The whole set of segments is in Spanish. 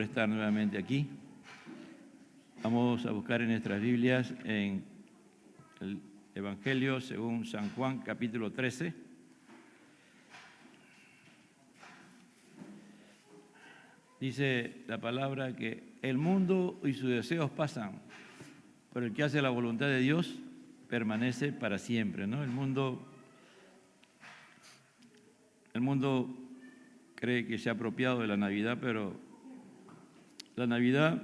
por estar nuevamente aquí. Vamos a buscar en nuestras Biblias en el Evangelio según San Juan, capítulo 13. Dice la palabra que el mundo y sus deseos pasan, pero el que hace la voluntad de Dios permanece para siempre, ¿no? El mundo cree que se ha apropiado de la Navidad, pero la Navidad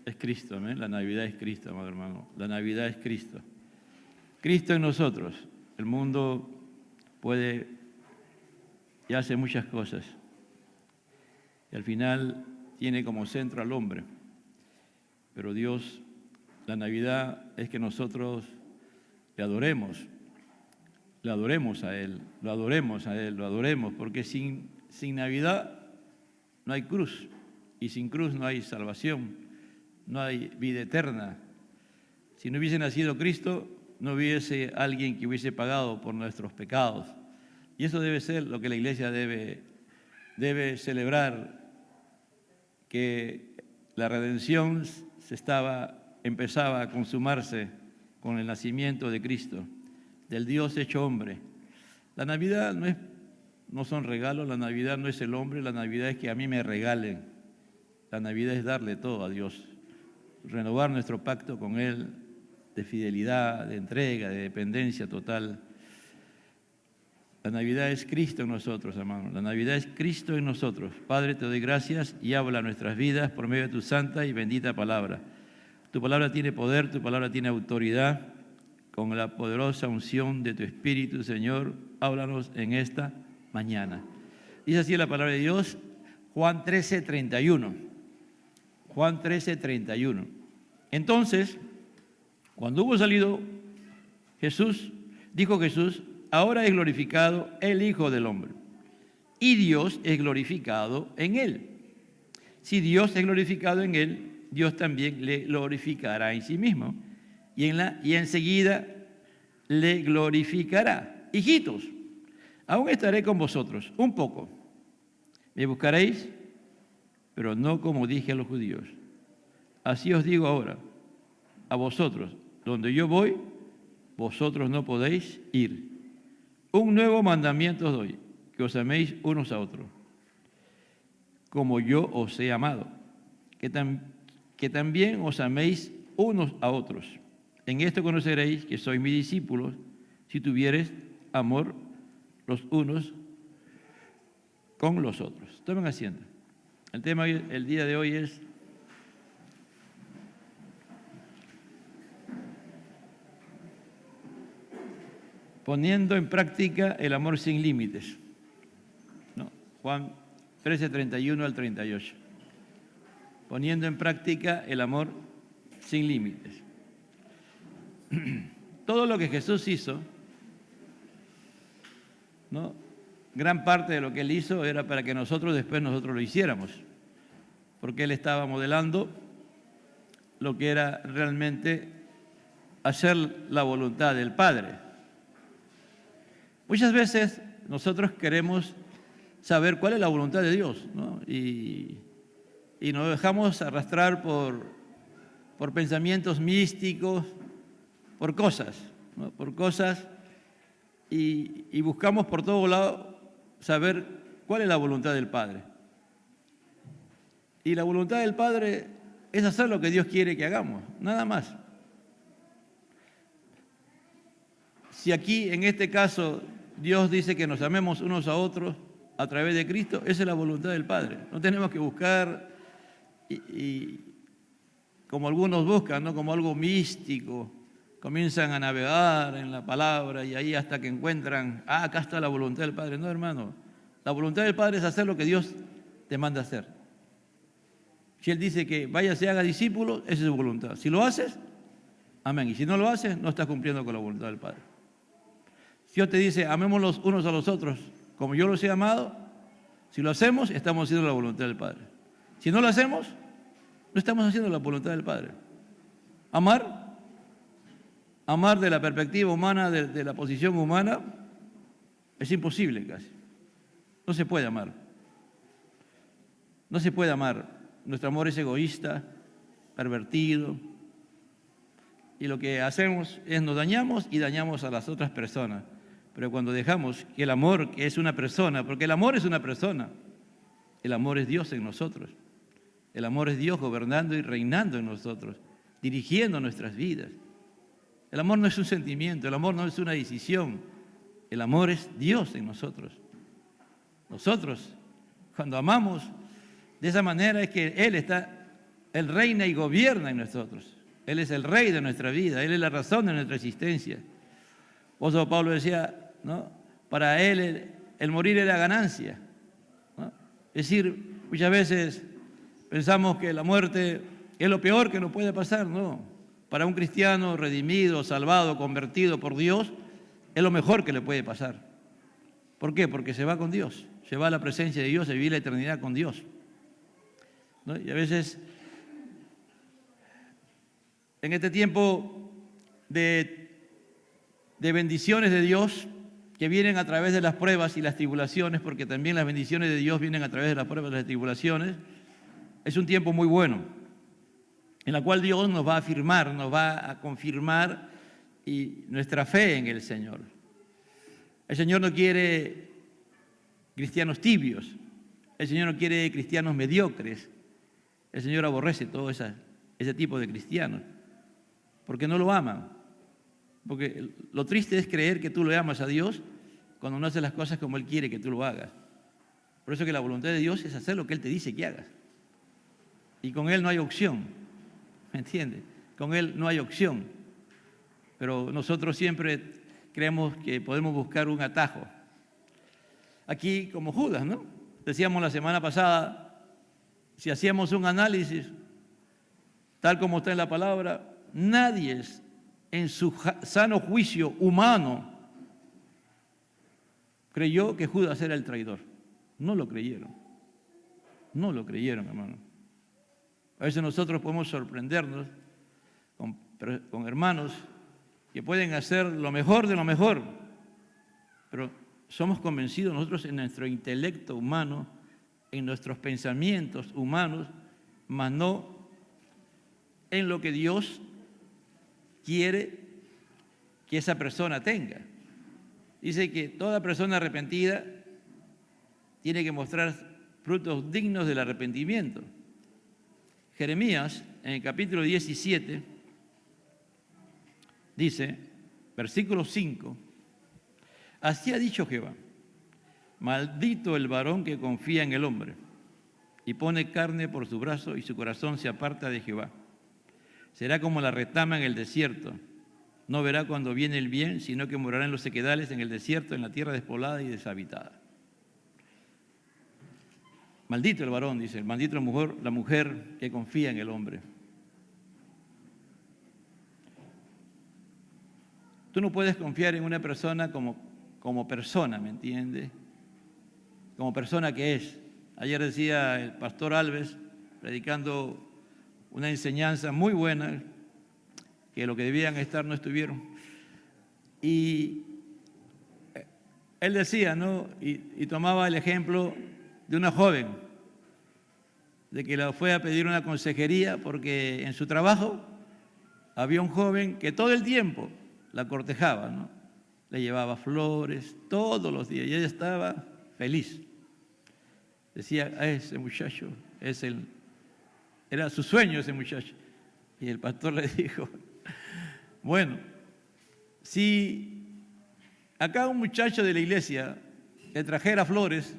es Cristo, ¿eh? La Navidad es Cristo, amado hermano. La Navidad es Cristo. Cristo en nosotros. El mundo puede y hace muchas cosas. Y al final tiene como centro al hombre. Pero Dios, la Navidad es que nosotros le adoremos a Él, lo adoremos, porque sin Navidad no hay cruz, y sin cruz no hay salvación, no hay vida eterna. Si no hubiese nacido Cristo, no hubiese alguien que hubiese pagado por nuestros pecados. Y eso debe ser lo que la Iglesia debe celebrar, que la redención empezaba a consumarse con el nacimiento de Cristo, del Dios hecho hombre. La Navidad no son regalos, la Navidad no es el hombre, la Navidad es que a mí me regalen. La Navidad es darle todo a Dios, renovar nuestro pacto con Él de fidelidad, de entrega, de dependencia total. La Navidad es Cristo en nosotros, hermano. La Navidad es Cristo en nosotros. Padre, te doy gracias y habla a nuestras vidas por medio de tu santa y bendita palabra. Tu palabra tiene poder, tu palabra tiene autoridad. Con la poderosa unción de tu Espíritu, Señor, háblanos en esta mañana. Dice así la palabra de Dios, Juan 13:31. Juan 13:31. Entonces, cuando hubo salido dijo Jesús, ahora es glorificado el Hijo del Hombre, y Dios es glorificado en Él. Si Dios es glorificado en Él, Dios también le glorificará en sí mismo, y enseguida le glorificará. Hijitos, aún estaré con vosotros un poco. Me buscaréis, pero no como dije a los judíos. Así os digo ahora, a vosotros, donde yo voy, vosotros no podéis ir. Un nuevo mandamiento os doy, que os améis unos a otros, como yo os he amado, que también os améis unos a otros. En esto conoceréis que sois mis discípulos, si tuviereis amor los unos con los otros. Tomen asiento. El tema el día de hoy es poniendo en práctica el amor sin límites. ¿No? Juan 13:31 al 38. Poniendo en práctica el amor sin límites. Todo lo que Jesús hizo, ¿no? Gran parte de lo que Él hizo era para que nosotros lo hiciéramos, porque Él estaba modelando lo que era realmente hacer la voluntad del Padre. Muchas veces nosotros queremos saber cuál es la voluntad de Dios, ¿no? Y nos dejamos arrastrar por pensamientos místicos, por cosas, ¿no? Por cosas, y buscamos por todo lado saber cuál es la voluntad del Padre. Y la voluntad del Padre es hacer lo que Dios quiere que hagamos, nada más. Si aquí, en este caso, Dios dice que nos amemos unos a otros a través de Cristo, esa es la voluntad del Padre. No tenemos que buscar y como algunos buscan, ¿no? Como algo místico, comienzan a navegar en la palabra y ahí hasta que encuentran, acá está la voluntad del Padre. No, hermano, la voluntad del Padre es hacer lo que Dios te manda hacer. Si Él dice que vaya, se haga discípulo, esa es su voluntad. Si lo haces, amén. Y si no lo haces, no estás cumpliendo con la voluntad del Padre. Si Dios te dice, amémoslos unos a los otros, como yo los he amado, si lo hacemos, estamos haciendo la voluntad del Padre. Si no lo hacemos, no estamos haciendo la voluntad del Padre. Amar de la perspectiva humana, de la posición humana, es imposible casi. No se puede amar. No se puede amar. Nuestro amor es egoísta, pervertido. Y lo que hacemos es nos dañamos y dañamos a las otras personas. Pero cuando dejamos que el amor, que es una persona, porque el amor es una persona, el amor es Dios en nosotros. El amor es Dios gobernando y reinando en nosotros, dirigiendo nuestras vidas. El amor no es un sentimiento, el amor no es una decisión. El amor es Dios en nosotros. Nosotros, cuando amamos de esa manera, es que Él reina y gobierna en nosotros. Él es el rey de nuestra vida, Él es la razón de nuestra existencia. Por eso Pablo decía, ¿no? Para Él el morir era ganancia, ¿no? Es decir, muchas veces pensamos que la muerte es lo peor que nos puede pasar, no. Para un cristiano redimido, salvado, convertido por Dios, es lo mejor que le puede pasar. ¿Por qué? Porque se va con Dios, se va a la presencia de Dios, se vive la eternidad con Dios, ¿no? Y a veces, en este tiempo de bendiciones de Dios que vienen a través de las pruebas y las tribulaciones, porque también las bendiciones de Dios vienen a través de las pruebas y las tribulaciones, es un tiempo muy bueno, en la cual Dios nos va a afirmar, nos va a confirmar nuestra fe en el Señor. El Señor no quiere cristianos tibios, el Señor no quiere cristianos mediocres, el Señor aborrece todo ese tipo de cristianos, porque no lo aman. Porque lo triste es creer que tú le amas a Dios cuando no haces las cosas como Él quiere que tú lo hagas. Por eso que la voluntad de Dios es hacer lo que Él te dice que hagas. Y con Él no hay opción, ¿me entiendes? Con Él no hay opción. Pero nosotros siempre creemos que podemos buscar un atajo. Aquí como Judas, ¿no? Decíamos la semana pasada, si hacíamos un análisis, tal como está en la palabra, nadie en su sano juicio humano creyó que Judas era el traidor. No lo creyeron. No lo creyeron, hermano. A veces nosotros podemos sorprendernos con hermanos que pueden hacer lo mejor de lo mejor, pero somos convencidos nosotros en nuestro intelecto humano, en nuestros pensamientos humanos, mas no en lo que Dios quiere que esa persona tenga. Dice que toda persona arrepentida tiene que mostrar frutos dignos del arrepentimiento. Jeremías, en el capítulo 17, dice, versículo 5, así ha dicho Jehová, maldito el varón que confía en el hombre y pone carne por su brazo y su corazón se aparta de Jehová. Será como la retama en el desierto. No verá cuando viene el bien, sino que morará en los sequedales, en el desierto, en la tierra despoblada y deshabitada. Maldito el varón, dice, maldito la mujer que confía en el hombre. Tú no puedes confiar en una persona como persona, ¿me entiendes? Como persona que es. Ayer decía el pastor Alves, predicando una enseñanza muy buena, que lo que debían estar no estuvieron. Y él decía, ¿no? Y tomaba el ejemplo de una joven, de que la fue a pedir una consejería porque en su trabajo había un joven que todo el tiempo la cortejaba, ¿no? Le llevaba flores todos los días y ella estaba feliz. Decía, ese muchacho era su sueño ese muchacho. Y el pastor le dijo, bueno, si acá un muchacho de la iglesia le trajera flores,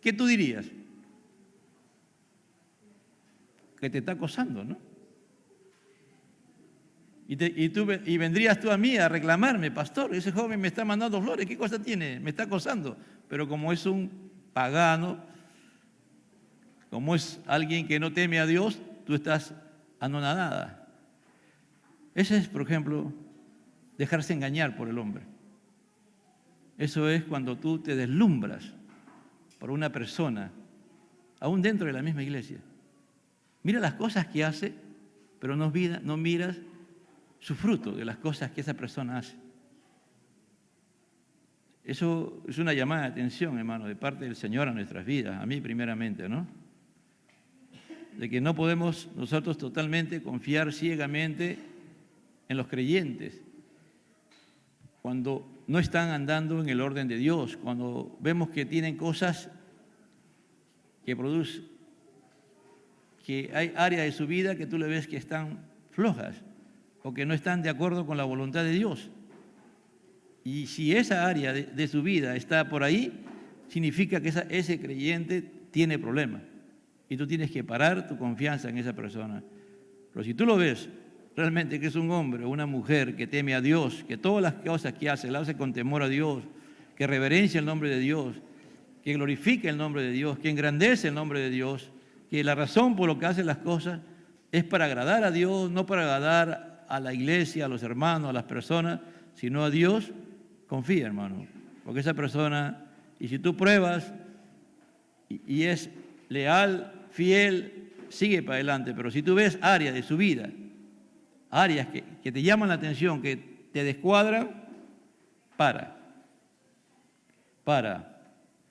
¿qué tú dirías? Que te está acosando, ¿no? Y vendrías tú a mí a reclamarme, pastor, ese joven me está mandando flores, ¿qué cosa tiene? Me está acosando. Pero como es un pagano, como es alguien que no teme a Dios, tú estás anonadada. Ese es, por ejemplo, dejarse engañar por el hombre. Eso es cuando tú te deslumbras por una persona, aún dentro de la misma iglesia. Mira las cosas que hace, pero no miras su fruto de las cosas que esa persona hace. Eso es una llamada de atención, hermano, de parte del Señor a nuestras vidas, a mí primeramente, ¿no? de que no podemos nosotros totalmente confiar ciegamente en los creyentes cuando no están andando en el orden de Dios, cuando vemos que tienen cosas que producen, que hay áreas de su vida que tú le ves que están flojas o que no están de acuerdo con la voluntad de Dios. Y si esa área de su vida está por ahí, significa que ese creyente tiene problemas y tú tienes que parar tu confianza en esa persona. Pero si tú lo ves realmente que es un hombre o una mujer que teme a Dios, que todas las cosas que hace, las hace con temor a Dios, que reverencia el nombre de Dios, que glorifica el nombre de Dios, que engrandece el nombre de Dios, que la razón por lo que hace las cosas es para agradar a Dios, no para agradar a la iglesia, a los hermanos, a las personas, sino a Dios, confía, hermano, porque esa persona, y si tú pruebas y es leal, fiel, sigue para adelante, pero si tú ves áreas de su vida, áreas que te llaman la atención, que te descuadran, para,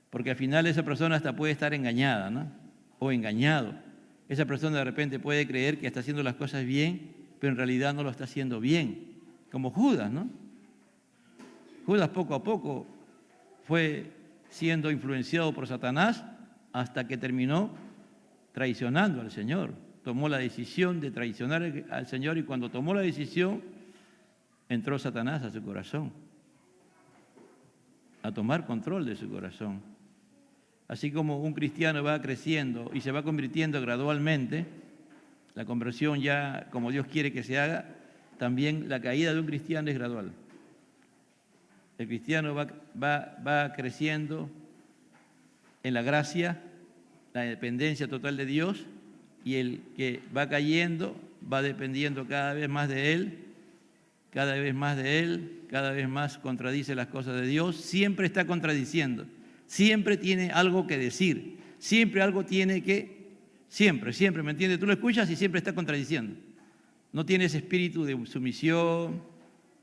porque al final esa persona hasta puede estar engañada, ¿no? O engañado. Esa persona de repente puede creer que está haciendo las cosas bien, pero en realidad no lo está haciendo bien, como Judas, ¿no? Judas poco a poco fue siendo influenciado por Satanás hasta que terminó traicionando al Señor. Tomó la decisión de traicionar al Señor y cuando tomó la decisión, entró Satanás a su corazón, a tomar control de su corazón. Así como un cristiano va creciendo y se va convirtiendo gradualmente, la conversión ya como Dios quiere que se haga, también la caída de un cristiano es gradual. El cristiano va creciendo en la gracia, la dependencia total de Dios, y el que va cayendo va dependiendo cada vez más de Él, cada vez más de Él, cada vez más contradice las cosas de Dios, siempre está contradiciendo, siempre tiene algo que decir, siempre algo tiene que, siempre, ¿me entiendes? Tú lo escuchas y siempre está contradiciendo. No tiene ese espíritu de sumisión,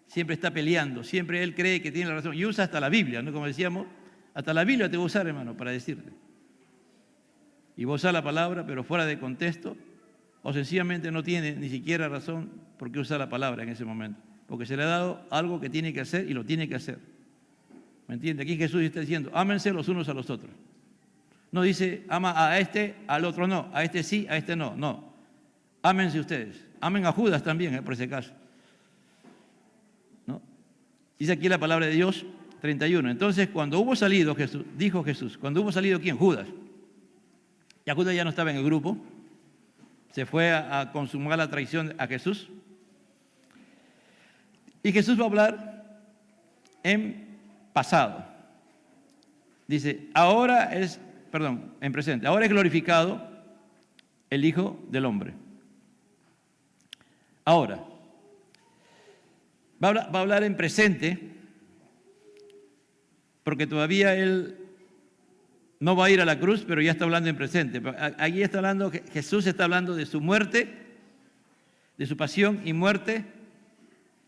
siempre está peleando, siempre él cree que tiene la razón. Y usa hasta la Biblia, ¿no? Como decíamos, hasta la Biblia te va a usar, hermano, para decirte. Y vos usas la palabra, pero fuera de contexto, o sencillamente no tiene ni siquiera razón por qué usar la palabra en ese momento. Porque se le ha dado algo que tiene que hacer y lo tiene que hacer. ¿Me entiende? Aquí Jesús está diciendo, ámense los unos a los otros. No dice, ama a este, al otro no, a este sí, a este no, no. Ámense ustedes. Amen a Judas también, por ese caso. ¿No? Dice aquí la palabra de Dios, 31. Entonces, cuando hubo salido Jesús, dijo Jesús, cuando hubo salido ¿quién? Judas. Ya Judas ya no estaba en el grupo, se fue a consumar la traición a Jesús. Y Jesús va a hablar en pasado. Dice, en presente, ahora es glorificado el Hijo del Hombre. Ahora, va a hablar en presente, porque todavía Él no va a ir a la cruz, pero ya está hablando en presente. Aquí está hablando, Jesús está hablando de su muerte, de su pasión y muerte,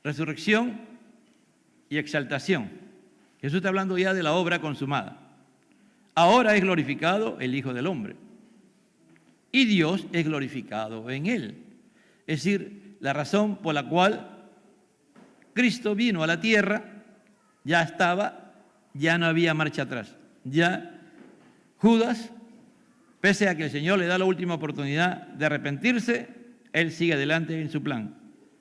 resurrección y exaltación. Jesús está hablando ya de la obra consumada. Ahora es glorificado el Hijo del Hombre. Y Dios es glorificado en Él. Es decir, la razón por la cual Cristo vino a la tierra ya estaba, ya no había marcha atrás. Ya Judas, pese a que el Señor le da la última oportunidad de arrepentirse, él sigue adelante en su plan.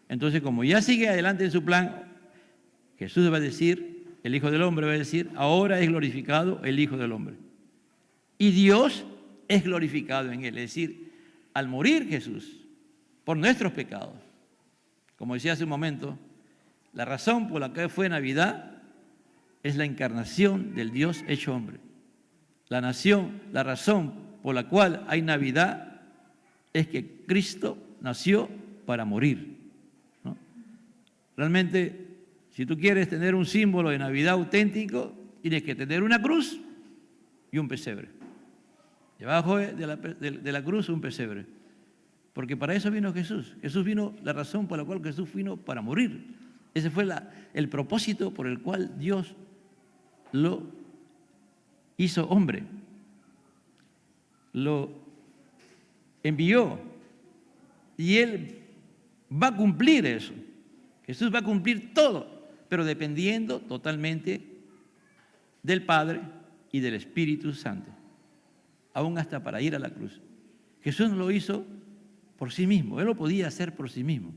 Entonces, como ya sigue adelante en su plan, Jesús va a decir, el Hijo del Hombre va a decir, ahora es glorificado el Hijo del Hombre. Y Dios es glorificado en él. Es decir, al morir Jesús por nuestros pecados, como decía hace un momento, la razón por la que fue Navidad es la encarnación del Dios hecho hombre. La razón por la cual hay Navidad es que Cristo nació para morir, ¿no? Realmente, si tú quieres tener un símbolo de Navidad auténtico, tienes que tener una cruz y un pesebre. Debajo de la cruz un pesebre. Porque para eso vino Jesús. Jesús vino, la razón por la cual Jesús vino para morir. Ese fue el propósito por el cual Dios lo hizo hombre. Lo envió. Y Él va a cumplir eso. Jesús va a cumplir todo, pero dependiendo totalmente del Padre y del Espíritu Santo, aún hasta para ir a la cruz. Jesús no lo hizo por sí mismo, Él lo podía hacer por sí mismo,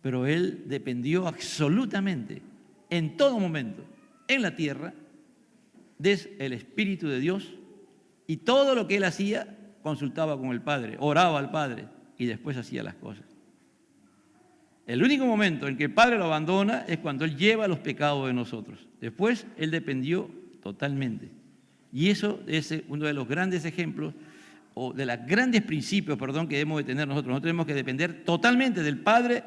pero Él dependió absolutamente, en todo momento, en la tierra, del Espíritu de Dios, y todo lo que Él hacía, consultaba con el Padre, oraba al Padre, y después hacía las cosas. El único momento en que el Padre lo abandona es cuando Él lleva los pecados de nosotros. Después, Él dependió totalmente. Y eso es uno de los grandes ejemplos, o de los grandes principios, que debemos de tener nosotros. Nosotros tenemos que depender totalmente del Padre,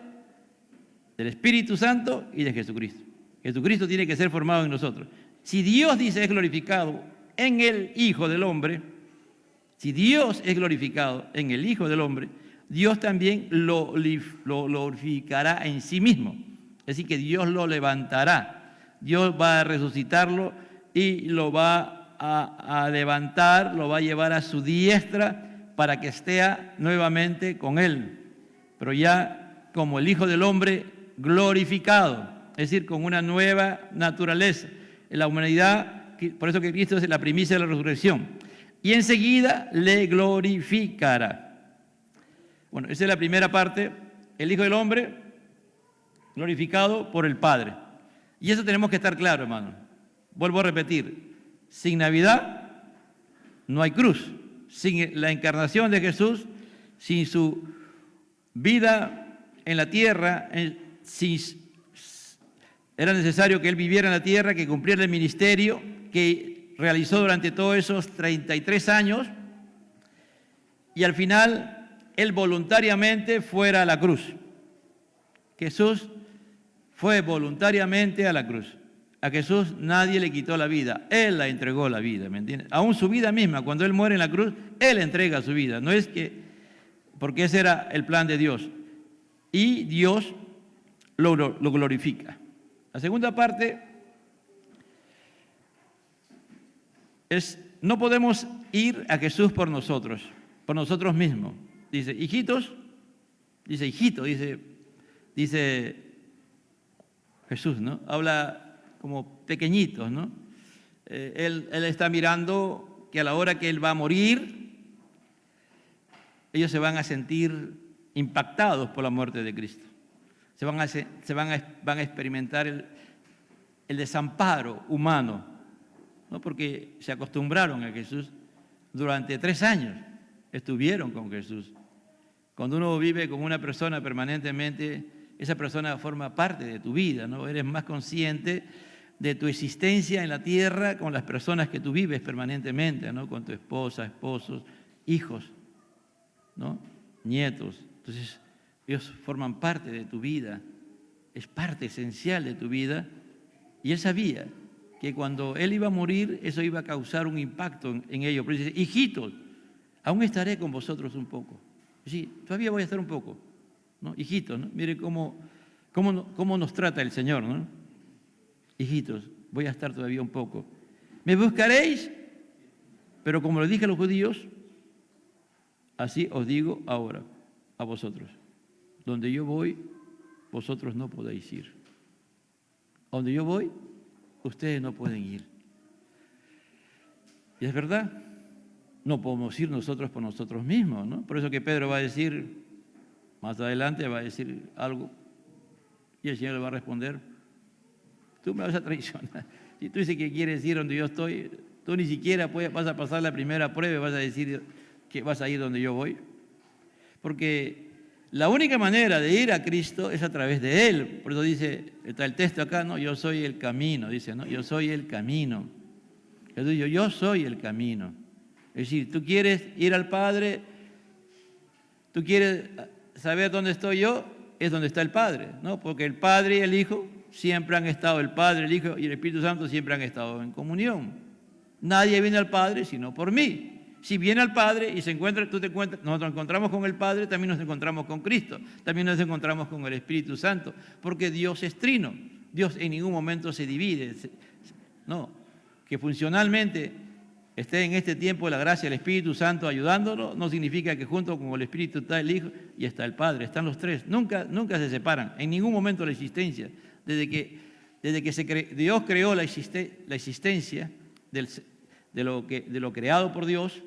del Espíritu Santo y de Jesucristo. Jesucristo tiene que ser formado en nosotros. Si Dios dice es glorificado en el Hijo del Hombre, si Dios es glorificado en el Hijo del Hombre, Dios también lo glorificará en sí mismo. Es decir, que Dios lo levantará. Dios va a resucitarlo y lo va a levantar, lo va a llevar a su diestra para que esté nuevamente con Él. Pero ya como el Hijo del Hombre glorificado, es decir, con una nueva naturaleza. En la humanidad, por eso que Cristo es la primicia de la resurrección. Y enseguida le glorificará. Bueno, esa es la primera parte, el Hijo del Hombre glorificado por el Padre. Y eso tenemos que estar claro, hermano. Vuelvo a repetir, sin Navidad no hay cruz. Sin la encarnación de Jesús, sin su vida en la tierra, era necesario que Él viviera en la tierra, que cumpliera el ministerio que realizó durante todos esos 33 años, y al final Él voluntariamente fuera a la cruz. Jesús fue voluntariamente a la cruz. A Jesús nadie le quitó la vida, Él la entregó la vida, ¿me entiendes? Aún su vida misma, cuando Él muere en la cruz, Él entrega su vida. No es que, porque ese era el plan de Dios. Y Dios lo glorifica. La segunda parte es, no podemos ir a Jesús por nosotros mismos. Dice, hijitos, dice Jesús, ¿no? Habla como pequeñitos, ¿no? Él está mirando que a la hora que Él va a morir, ellos se van a sentir impactados por la muerte de Cristo. Van a experimentar el desamparo humano, ¿no? Porque se acostumbraron a Jesús durante 3 años, estuvieron con Jesús. Cuando uno vive con una persona permanentemente, esa persona forma parte de tu vida, ¿no? Eres más consciente de tu existencia en la tierra con las personas que tú vives permanentemente, ¿no? Con tu esposa, esposos, hijos, ¿no? Nietos. Entonces, ellos forman parte de tu vida, es parte esencial de tu vida, y Él sabía que cuando Él iba a morir, eso iba a causar un impacto en ellos. Pero dice, hijitos, aún estaré con vosotros un poco. Sí, todavía voy a estar un poco, ¿no? Hijitos, ¿no? Mire cómo nos trata el Señor, ¿no? Hijitos, voy a estar todavía un poco. Me buscaréis, pero como lo dije a los judíos, así os digo ahora a vosotros. Donde yo voy, vosotros no podéis ir. Donde yo voy, ustedes no pueden ir. Y es verdad, no podemos ir nosotros por nosotros mismos, ¿no? Por eso que Pedro va a decir, más adelante va a decir algo, y el Señor le va a responder, tú me vas a traicionar. Si tú dices que quieres ir donde yo estoy, tú ni siquiera vas a pasar la primera prueba y vas a decir que vas a ir donde yo voy. Porque la única manera de ir a Cristo es a través de Él. Por eso dice, está el texto acá, ¿no? Yo soy el camino, dice, ¿no? Yo soy el camino. Jesús dijo, yo soy el camino. Es decir, tú quieres ir al Padre, tú quieres saber dónde estoy yo, es donde está el Padre, ¿no? Porque el Padre y el Hijo siempre han estado, el Padre, el Hijo y el Espíritu Santo siempre han estado en comunión. Nadie viene al Padre sino por mí. Si viene al Padre y nosotros nos encontramos con el Padre, también nos encontramos con Cristo, también nos encontramos con el Espíritu Santo, porque Dios es trino, Dios en ningún momento se divide, no, que funcionalmente esté en este tiempo la gracia del Espíritu Santo ayudándolo, no significa que junto con el Espíritu está el Hijo y está el Padre, están los tres. Nunca se separan, en ningún momento de la existencia. Desde que Dios creó la existencia de lo creado por Dios,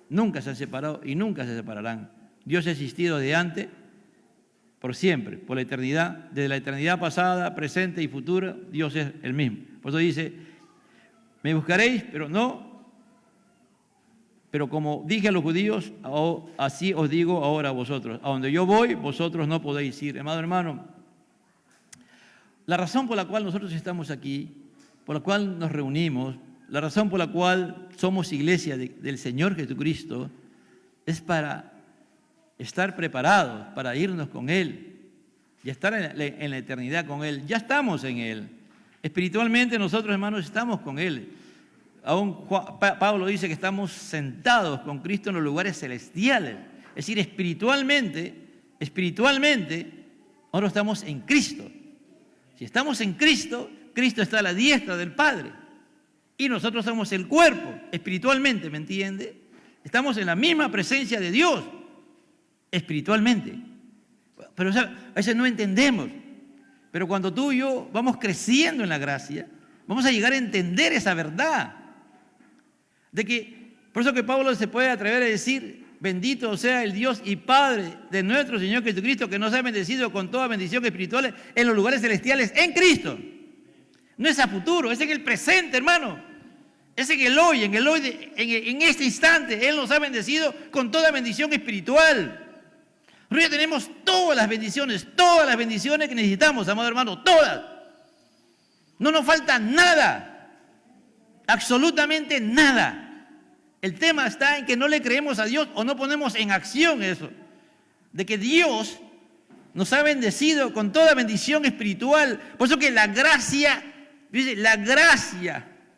nunca se han separado y nunca se separarán. Dios ha existido de antes, por siempre, por la eternidad, desde la eternidad pasada, presente y futura, Dios es el mismo. Por eso dice, me buscaréis, pero como dije a los judíos, así os digo ahora a vosotros, a donde yo voy, vosotros no podéis ir. Hermano, la razón por la cual nosotros estamos aquí, por la cual nos reunimos, la razón por la cual somos iglesia del Señor Jesucristo, es para estar preparados para irnos con Él y estar en la eternidad con Él. Ya estamos en Él. Espiritualmente nosotros, hermanos, estamos con Él. Aún Pablo dice que estamos sentados con Cristo en los lugares celestiales. Es decir, espiritualmente, ahora estamos en Cristo. Si estamos en Cristo, Cristo está a la diestra del Padre. Y nosotros somos el cuerpo, espiritualmente, ¿me entiende? Estamos en la misma presencia de Dios, espiritualmente. Pero o sea, a veces no entendemos. Pero cuando tú y yo vamos creciendo en la gracia, vamos a llegar a entender esa verdad. Por eso que Pablo se puede atrever a decir, bendito sea el Dios y Padre de nuestro Señor Jesucristo, que nos ha bendecido con toda bendición espiritual en los lugares celestiales en Cristo. No es a futuro, es en el presente, hermano. Es en el hoy, en este instante. Él nos ha bendecido con toda bendición espiritual. Nosotros ya tenemos todas las bendiciones que necesitamos, amado hermano, todas. No nos falta nada, absolutamente nada. El tema está en que no le creemos a Dios o no ponemos en acción eso, de que Dios nos ha bendecido con toda bendición espiritual. Por eso que la gracia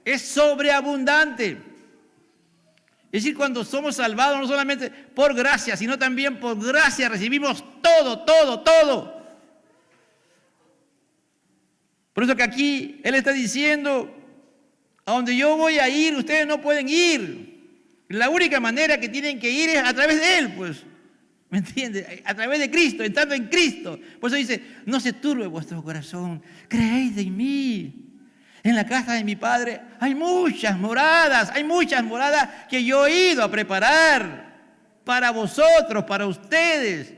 es sobreabundante. Es decir, cuando somos salvados, no solamente por gracia, sino también por gracia recibimos todo. Por eso que aquí Él está diciendo, a donde yo voy a ir, ustedes no pueden ir. La única manera que tienen que ir es a través de Él, pues. ¿Me entiende? A través de Cristo, entrando en Cristo. Por eso dice, no se turbe vuestro corazón, creéis en mí. En la casa de mi Padre hay muchas moradas que yo he ido a preparar para vosotros, para ustedes.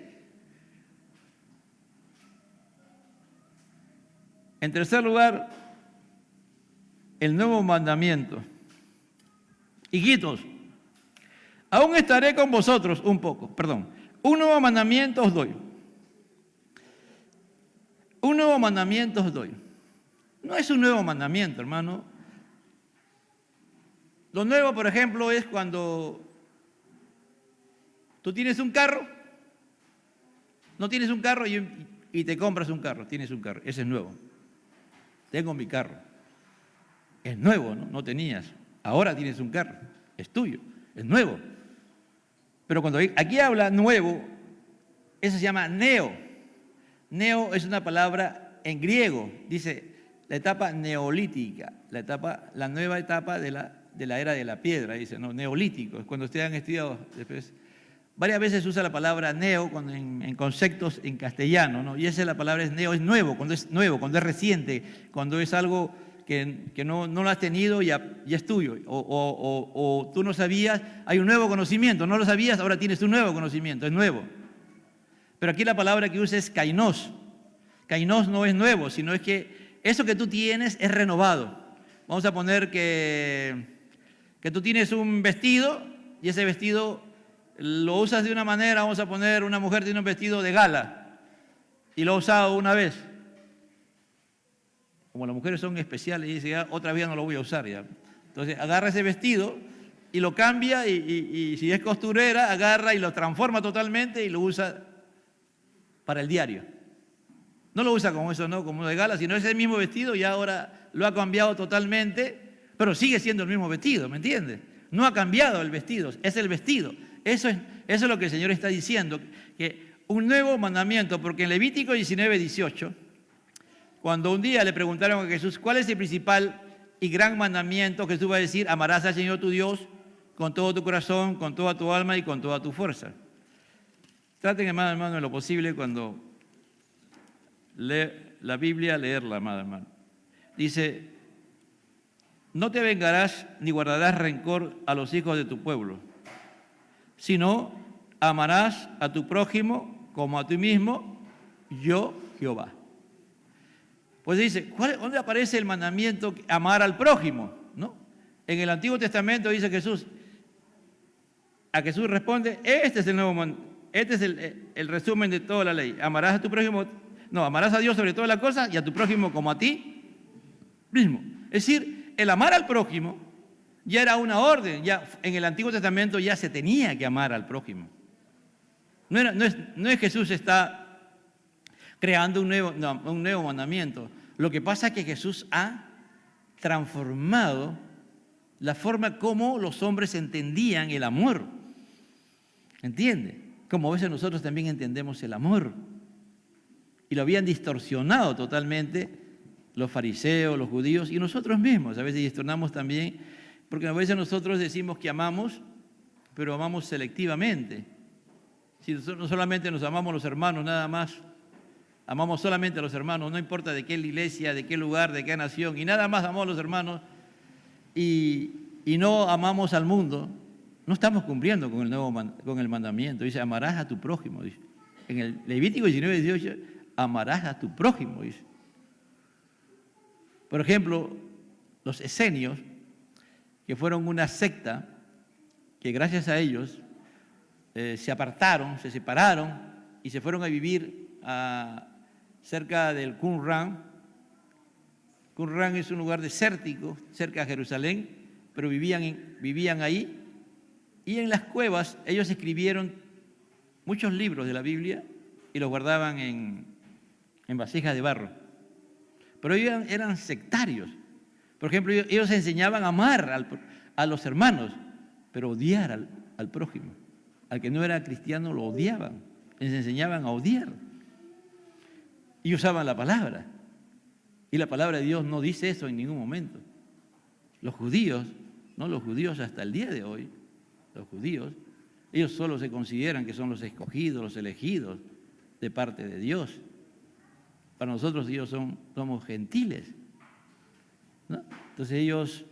En tercer lugar, el nuevo mandamiento. Hijitos, aún estaré con vosotros un nuevo mandamiento os doy. Un nuevo mandamiento os doy. No es un nuevo mandamiento, hermano. Lo nuevo, por ejemplo, es cuando tú tienes un carro, no tienes un carro y te compras un carro, tienes un carro, ese es nuevo. Tengo mi carro. Es nuevo, ¿no? No tenías. Ahora tienes un carro, es tuyo, es nuevo. Pero cuando aquí habla nuevo, eso se llama neo. Neo es una palabra en griego, dice la etapa neolítica, la nueva etapa de la era de la piedra, dice, no, neolítico, es cuando ustedes han estudiado después. Varias veces usa la palabra neo en conceptos en castellano, ¿no? Y esa es la palabra es neo, es nuevo, cuando es reciente, cuando es algo que no lo has tenido y ya es tuyo, o tú no sabías, hay un nuevo conocimiento, no lo sabías, ahora tienes un nuevo conocimiento, es nuevo. Pero aquí la palabra que usa es kainos. Kainos no es nuevo, sino es que eso que tú tienes es renovado. Vamos a poner que tú tienes un vestido y ese vestido lo usas de una manera, vamos a poner una mujer tiene un vestido de gala y lo ha usado una vez. Como las mujeres son especiales y dice, ya, otra vez no lo voy a usar ya. Entonces agarra ese vestido y lo cambia y si es costurera, agarra y lo transforma totalmente y lo usa para el diario. No lo usa como eso, no como de gala, sino ese mismo vestido y ahora lo ha cambiado totalmente, pero sigue siendo el mismo vestido, ¿me entiendes? No ha cambiado el vestido, es el vestido. Eso es lo que el Señor está diciendo, que un nuevo mandamiento, porque en Levítico 19:18, cuando un día le preguntaron a Jesús, ¿cuál es el principal y gran mandamiento, Jesús va a decir, amarás al Señor tu Dios con todo tu corazón, con toda tu alma y con toda tu fuerza. Traten, hermano, en lo posible cuando lee la Biblia, leerla, hermano. Dice, no te vengarás ni guardarás rencor a los hijos de tu pueblo, sino amarás a tu prójimo como a ti mismo, yo Jehová. Pues dice, ¿dónde aparece el mandamiento amar al prójimo? ¿No? En el Antiguo Testamento dice Jesús, a Jesús responde, este es el nuevo mandamiento, este es el resumen de toda la ley. Amarás a tu prójimo, no, amarás a Dios sobre todas las cosas y a tu prójimo como a ti mismo. Es decir, el amar al prójimo ya era una orden, ya en el Antiguo Testamento ya se tenía que amar al prójimo. No es Jesús está creando un nuevo mandamiento. Lo que pasa es que Jesús ha transformado la forma como los hombres entendían el amor. ¿Entiende? Como a veces nosotros también entendemos el amor. Y lo habían distorsionado totalmente los fariseos, los judíos y nosotros mismos. A veces distorsionamos también, porque a veces nosotros decimos que amamos, pero amamos selectivamente. Si no solamente nos amamos los hermanos, nada más. Amamos solamente a los hermanos, no importa de qué iglesia, de qué lugar, de qué nación, y nada más amamos a los hermanos y no amamos al mundo, no estamos cumpliendo con el mandamiento. Dice, amarás a tu prójimo. Dice. En el Levítico 19, 18, amarás a tu prójimo. Dice. Por ejemplo, los esenios, que fueron una secta, que gracias a ellos se apartaron, se separaron y se fueron a vivir cerca del Qumran. Qumran es un lugar desértico, cerca de Jerusalén, pero vivían ahí. Y en las cuevas ellos escribieron muchos libros de la Biblia y los guardaban en vasijas de barro. Pero ellos eran sectarios. Por ejemplo, ellos enseñaban a amar a los hermanos, pero odiar al prójimo. Al que no era cristiano lo odiaban. Les enseñaban a odiar. Y usaban la palabra. Y la palabra de Dios no dice eso en ningún momento. Los judíos hasta el día de hoy, los judíos, ellos solo se consideran que son los escogidos, los elegidos de parte de Dios. Para nosotros ellos somos gentiles, ¿no? Entonces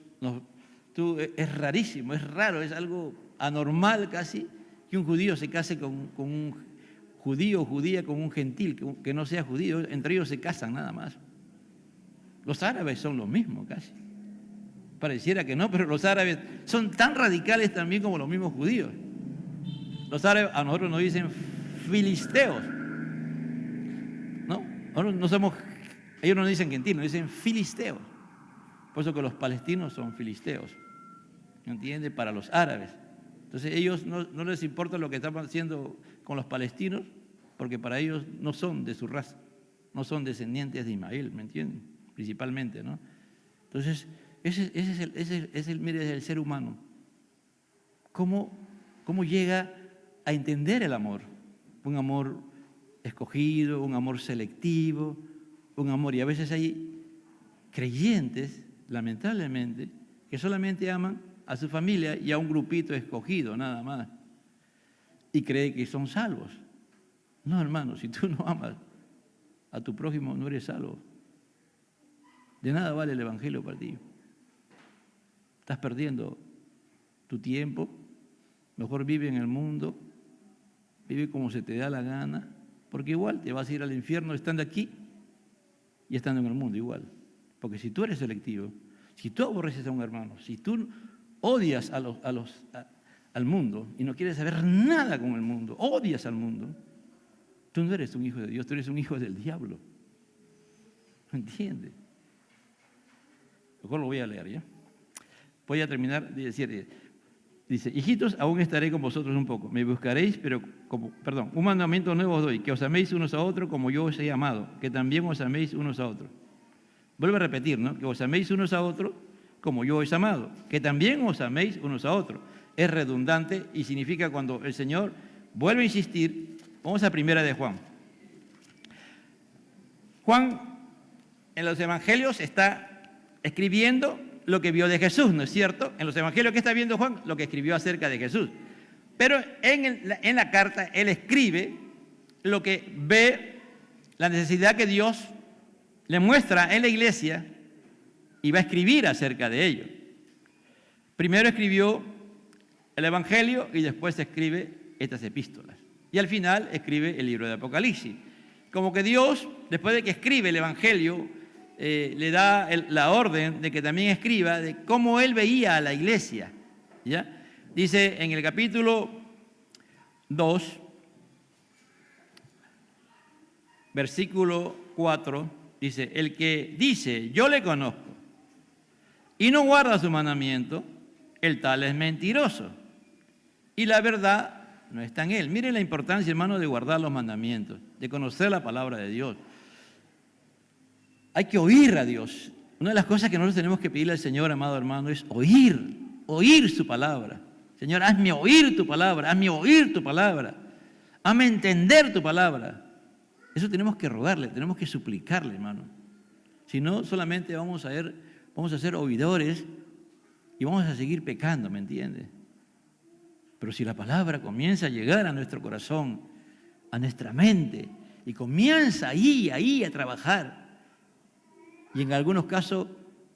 es rarísimo, es raro, es algo anormal casi que un judío se case con un judío o judía con un gentil, que no sea judío, entre ellos se casan nada más. Los árabes son lo mismo casi. Pareciera que no, pero los árabes son tan radicales también como los mismos judíos. Los árabes a nosotros nos dicen filisteos, ¿no? Ellos no nos dicen gentiles, nos dicen filisteos. Por eso que los palestinos son filisteos, ¿me entiende? Para los árabes. Entonces ellos no les importa lo que están haciendo con los palestinos, porque para ellos no son de su raza, no son descendientes de Ismael, ¿me entienden? Principalmente, ¿no? Entonces, ese es el ser humano. ¿Cómo llega a entender el amor? Un amor escogido, un amor selectivo, un amor. Y a veces hay creyentes, lamentablemente, que solamente aman a su familia y a un grupito escogido, nada más. Y creen que son salvos. No, hermano, si tú no amas a tu prójimo, no eres salvo. De nada vale el evangelio para ti. Estás perdiendo tu tiempo. Mejor vive en el mundo, vive como se te da la gana, porque igual te vas a ir al infierno estando aquí y estando en el mundo igual. Porque si tú eres selectivo, si tú aborreces a un hermano, si tú odias al mundo y no quieres saber nada con el mundo, odias al mundo, tú no eres un hijo de Dios, tú eres un hijo del diablo. ¿Me entiendes? Mejor lo voy a leer, ¿ya? Voy a terminar de decir, dice, hijitos, aún estaré con vosotros un poco, me buscaréis, pero un mandamiento nuevo os doy, que os améis unos a otros como yo os he amado, que también os améis unos a otros. Vuelvo a repetir, ¿no? Que os améis unos a otros como yo os he amado, que también os améis unos a otros. Es redundante y significa cuando el Señor vuelve a insistir. Vamos a primera de Juan. Juan en los evangelios está escribiendo lo que vio de Jesús, ¿no es cierto? En los evangelios que está viendo Juan, lo que escribió acerca de Jesús. Pero en la carta él escribe lo que ve, la necesidad que Dios le muestra en la iglesia y va a escribir acerca de ello. Primero escribió el evangelio y después escribe estas epístolas. Y al final escribe el libro de Apocalipsis. Como que Dios, después de que escribe el evangelio, le da la orden de que también escriba de cómo él veía a la iglesia, ¿ya? Dice en el capítulo 2, versículo 4, dice, el que dice, yo le conozco, y no guarda su mandamiento, el tal es mentiroso, y la verdad no está en él. Miren la importancia, hermano, de guardar los mandamientos, de conocer la palabra de Dios. Hay que oír a Dios. Una de las cosas que nosotros tenemos que pedirle al Señor, amado hermano, es oír su palabra. Señor, hazme oír tu palabra, hazme oír tu palabra, hazme entender tu palabra. Eso tenemos que rogarle, tenemos que suplicarle, hermano. Si no, solamente vamos a ser oidores y vamos a seguir pecando, ¿me entiende? Pero si la palabra comienza a llegar a nuestro corazón, a nuestra mente, y comienza ahí a trabajar, y en algunos casos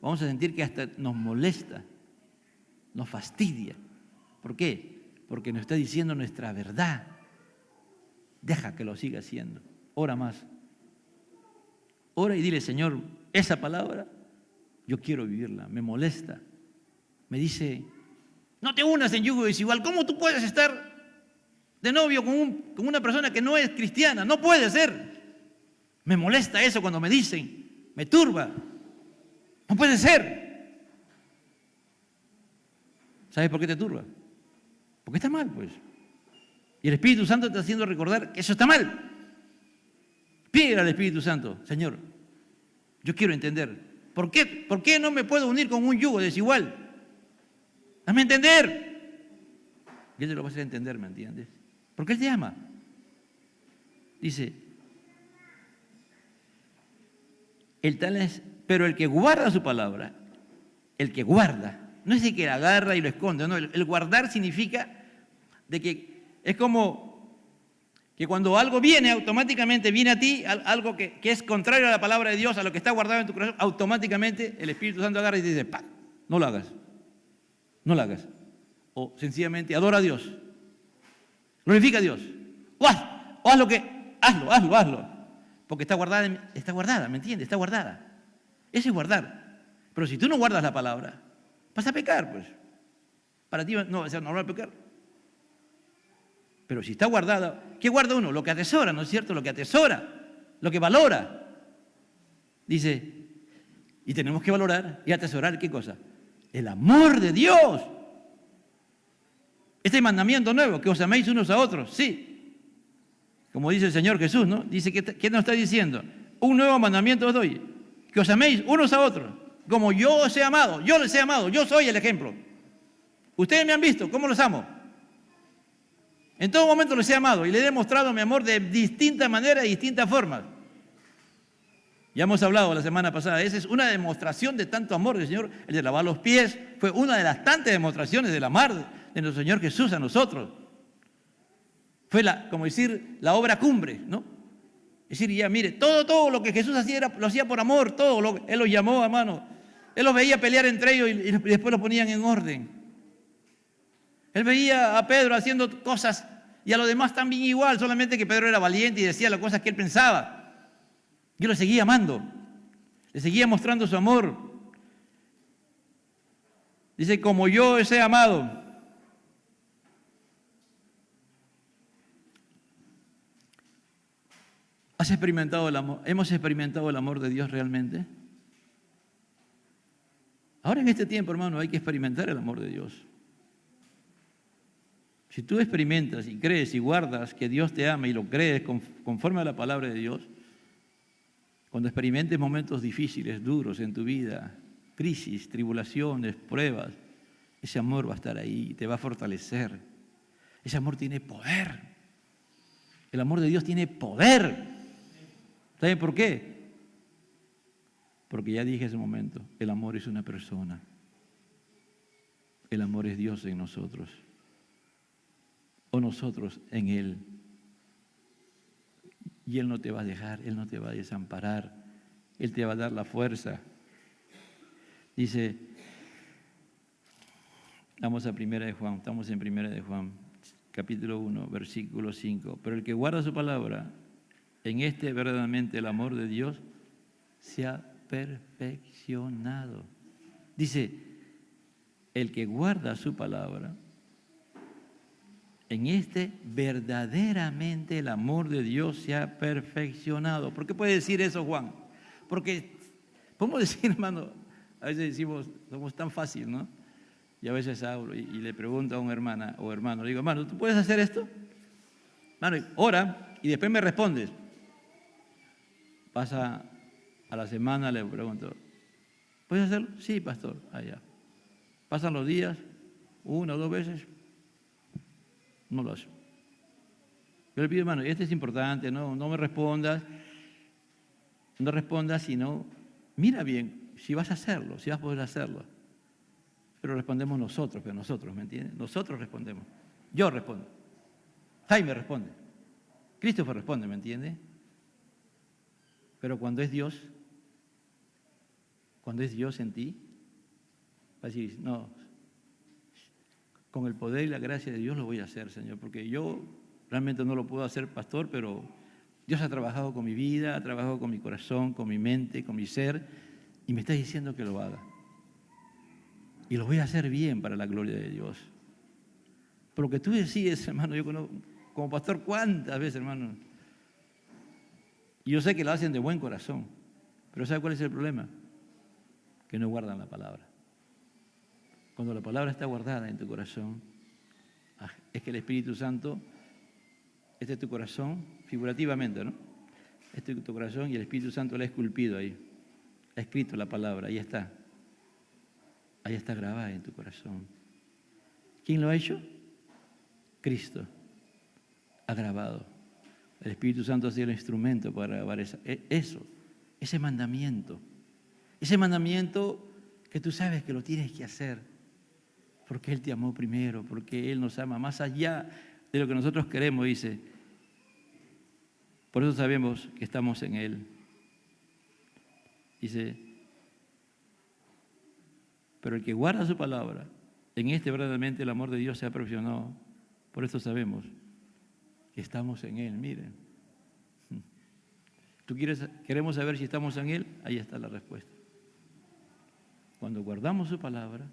vamos a sentir que hasta nos molesta, nos fastidia. ¿Por qué? Porque nos está diciendo nuestra verdad. Deja que lo siga haciendo. Ora más. Ora y dile, Señor, esa palabra yo quiero vivirla, me molesta. Me dice, no te unas en yugo desigual. ¿Cómo tú puedes estar de novio con una persona que no es cristiana? No puede ser. Me molesta eso cuando me dicen, me turba. No puede ser. ¿Sabes por qué te turba? Porque está mal, pues. Y el Espíritu Santo te está haciendo recordar que eso está mal. Pídele al Espíritu Santo, Señor, yo quiero entender. ¿Por qué no me puedo unir con un yugo desigual? Hazme entender. Y Él te lo va a hacer entender, ¿me entiendes? Porque Él te ama. Dice, pero el que guarda su palabra, el que guarda, no es el que la agarra y lo esconde, no, el guardar significa de que es como que cuando algo viene, automáticamente viene a ti, algo que es contrario a la palabra de Dios, a lo que está guardado en tu corazón, automáticamente el Espíritu Santo agarra y te dice, ¡pam! No lo hagas, no lo hagas. O sencillamente adora a Dios, glorifica a Dios, o haz lo que, hazlo, porque está guardada, ¿me entiendes? Está guardada. Eso es guardar. Pero si tú no guardas la palabra, vas a pecar, pues. Para ti no va a ser normal pecar. Pero si está guardada, ¿qué guarda uno? Lo que atesora, ¿no es cierto? Lo que atesora, lo que valora. Dice, y tenemos que valorar y atesorar, ¿qué cosa? El amor de Dios. Este mandamiento nuevo, que os améis unos a otros, sí. Como dice el Señor Jesús, ¿no? Dice, ¿qué nos está diciendo? Un nuevo mandamiento os doy, que os améis unos a otros, como yo os he amado, yo les he amado, yo soy el ejemplo. Ustedes me han visto, ¿cómo los amo? En todo momento les he amado y les he demostrado mi amor de distintas maneras y distintas formas. Ya hemos hablado la semana pasada, esa es una demostración de tanto amor del Señor. El de lavar los pies fue una de las tantas demostraciones del amor de nuestro Señor Jesús a nosotros. Fue como decir, la obra cumbre, ¿no? Es decir, ya mire, todo lo que Jesús hacía lo hacía por amor, Él los llamó, hermano. Él los veía pelear entre ellos y después los ponían en orden. Él veía a Pedro haciendo cosas y a los demás también igual, solamente que Pedro era valiente y decía las cosas que él pensaba. Yo lo seguía amando, le seguía mostrando su amor. Dice, como yo os he amado. ¿Has experimentado el amor? ¿Hemos experimentado el amor de Dios realmente? Ahora en este tiempo, hermano, hay que experimentar el amor de Dios. Si tú experimentas y crees y guardas que Dios te ama y lo crees conforme a la palabra de Dios, cuando experimentes momentos difíciles, duros en tu vida, crisis, tribulaciones, pruebas, ese amor va a estar ahí y te va a fortalecer. Ese amor tiene poder. El amor de Dios tiene poder. ¿Saben por qué? Porque ya dije hace un momento, el amor es una persona. el amor es Dios en nosotros, o nosotros en Él. Y Él no te va a dejar, Él no te va a desamparar, Él te va a dar la fuerza. Dice, vamos a Primera de Juan, estamos en Primera de Juan, capítulo 1, versículo 5. Pero el que guarda su palabra, en este verdaderamente el amor de Dios se ha perfeccionado. Dice, el que guarda su palabra, en este verdaderamente el amor de Dios se ha perfeccionado. ¿Por qué puede decir eso, Juan? Porque podemos decir, hermano, a veces decimos, somos tan fácil, ¿no? Y a veces hablo y le pregunto a una hermana o hermano, le digo, hermano, ¿tú puedes hacer esto? Hermano, ora y después me respondes. Pasa a la semana, le pregunto, ¿puedes hacerlo? Sí, pastor, allá. Pasan los días, 1 o 2 veces, no lo hace. Yo le pido, hermano, este es importante, no me respondas, no respondas, sino mira bien si vas a hacerlo, si vas a poder hacerlo. Pero respondemos nosotros, ¿me entiendes? Nosotros respondemos. Yo respondo. Jaime responde. Christopher responde, ¿me entiendes? Pero cuando es Dios en ti, va a decir, no, con el poder y la gracia de Dios lo voy a hacer, Señor, porque yo realmente no lo puedo hacer, pastor, pero Dios ha trabajado con mi vida, ha trabajado con mi corazón, con mi mente, con mi ser, y me está diciendo que lo haga. Y lo voy a hacer bien para la gloria de Dios. Por lo que tú decides, hermano, yo conozco, como pastor, ¿cuántas veces, hermano? Y yo sé que lo hacen de buen corazón, pero ¿sabe cuál es el problema? Que no guardan la palabra. Cuando la palabra está guardada en tu corazón, es que el Espíritu Santo, este es tu corazón, figurativamente, ¿no? Este es tu corazón y el Espíritu Santo lo ha esculpido ahí. Ha escrito la palabra, ahí está. Ahí está grabada en tu corazón. ¿Quién lo ha hecho? Cristo. Ha grabado. El Espíritu Santo ha sido el instrumento para grabar ese mandamiento. Ese mandamiento que tú sabes que lo tienes que hacer. Porque Él te amó primero, porque Él nos ama más allá de lo que nosotros queremos, dice. Por eso sabemos que estamos en Él. Dice, pero el que guarda su palabra, en este verdaderamente el amor de Dios se ha perfeccionado. Por eso sabemos que estamos en Él, miren. ¿Queremos saber si estamos en Él? Ahí está la respuesta. Cuando guardamos su palabra,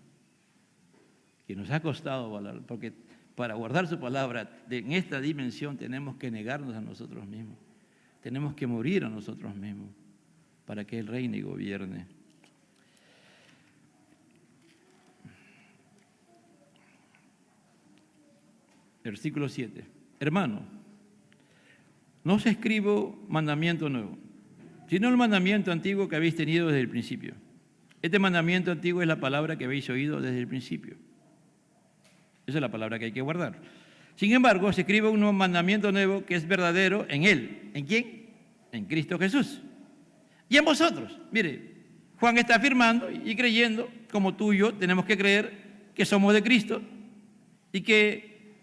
que nos ha costado, porque para guardar su palabra en esta dimensión tenemos que negarnos a nosotros mismos. Tenemos que morir a nosotros mismos para que Él reine y gobierne. Versículo 7. Hermano, no os escribo mandamiento nuevo, sino el mandamiento antiguo que habéis tenido desde el principio. Este mandamiento antiguo es la palabra que habéis oído desde el principio. Esa es la palabra que hay que guardar. Sin embargo, se escribe un nuevo mandamiento nuevo que es verdadero en Él. ¿En quién? En Cristo Jesús. Y en vosotros. Mire, Juan está afirmando y creyendo, como tú y yo, tenemos que creer que somos de Cristo y que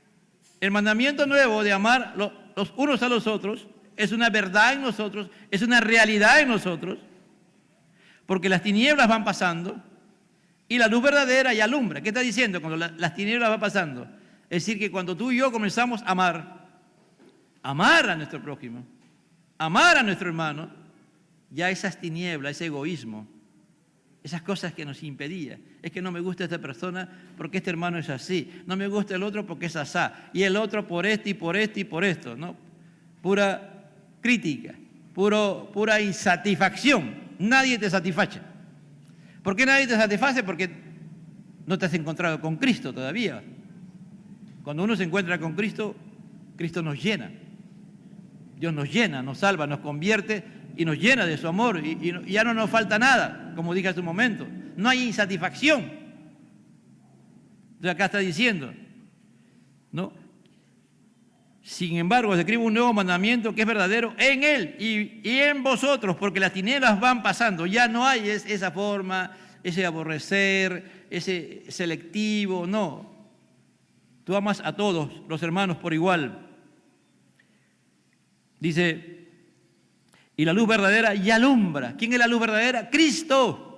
el mandamiento nuevo de amar los unos a los otros es una verdad en nosotros, es una realidad en nosotros, porque las tinieblas van pasando y la luz verdadera ya alumbra. ¿Qué está diciendo cuando las tinieblas van pasando? Es decir, que cuando tú y yo comenzamos a amar a nuestro prójimo, amar a nuestro hermano, ya esas tinieblas, ese egoísmo, esas cosas que nos impedía, es que no me gusta esta persona porque este hermano es así, no me gusta el otro porque es asá, y el otro por esto y por esto y por esto, ¿no? Pura crítica, pura insatisfacción, nadie te satisface. ¿Por qué nadie te satisface? Porque no te has encontrado con Cristo todavía. Cuando uno se encuentra con Cristo, Cristo nos llena. Dios nos llena, nos salva, nos convierte y nos llena de su amor y ya no nos falta nada, como dije hace un momento. No hay insatisfacción. Entonces acá está diciendo, ¿no? Sin embargo, os escribo un nuevo mandamiento que es verdadero en Él y en vosotros, porque las tinieblas van pasando. Ya no hay esa forma, ese aborrecer, ese selectivo, no. Tú amas a todos los hermanos por igual. Dice, y la luz verdadera ya alumbra. ¿Quién es la luz verdadera? Cristo.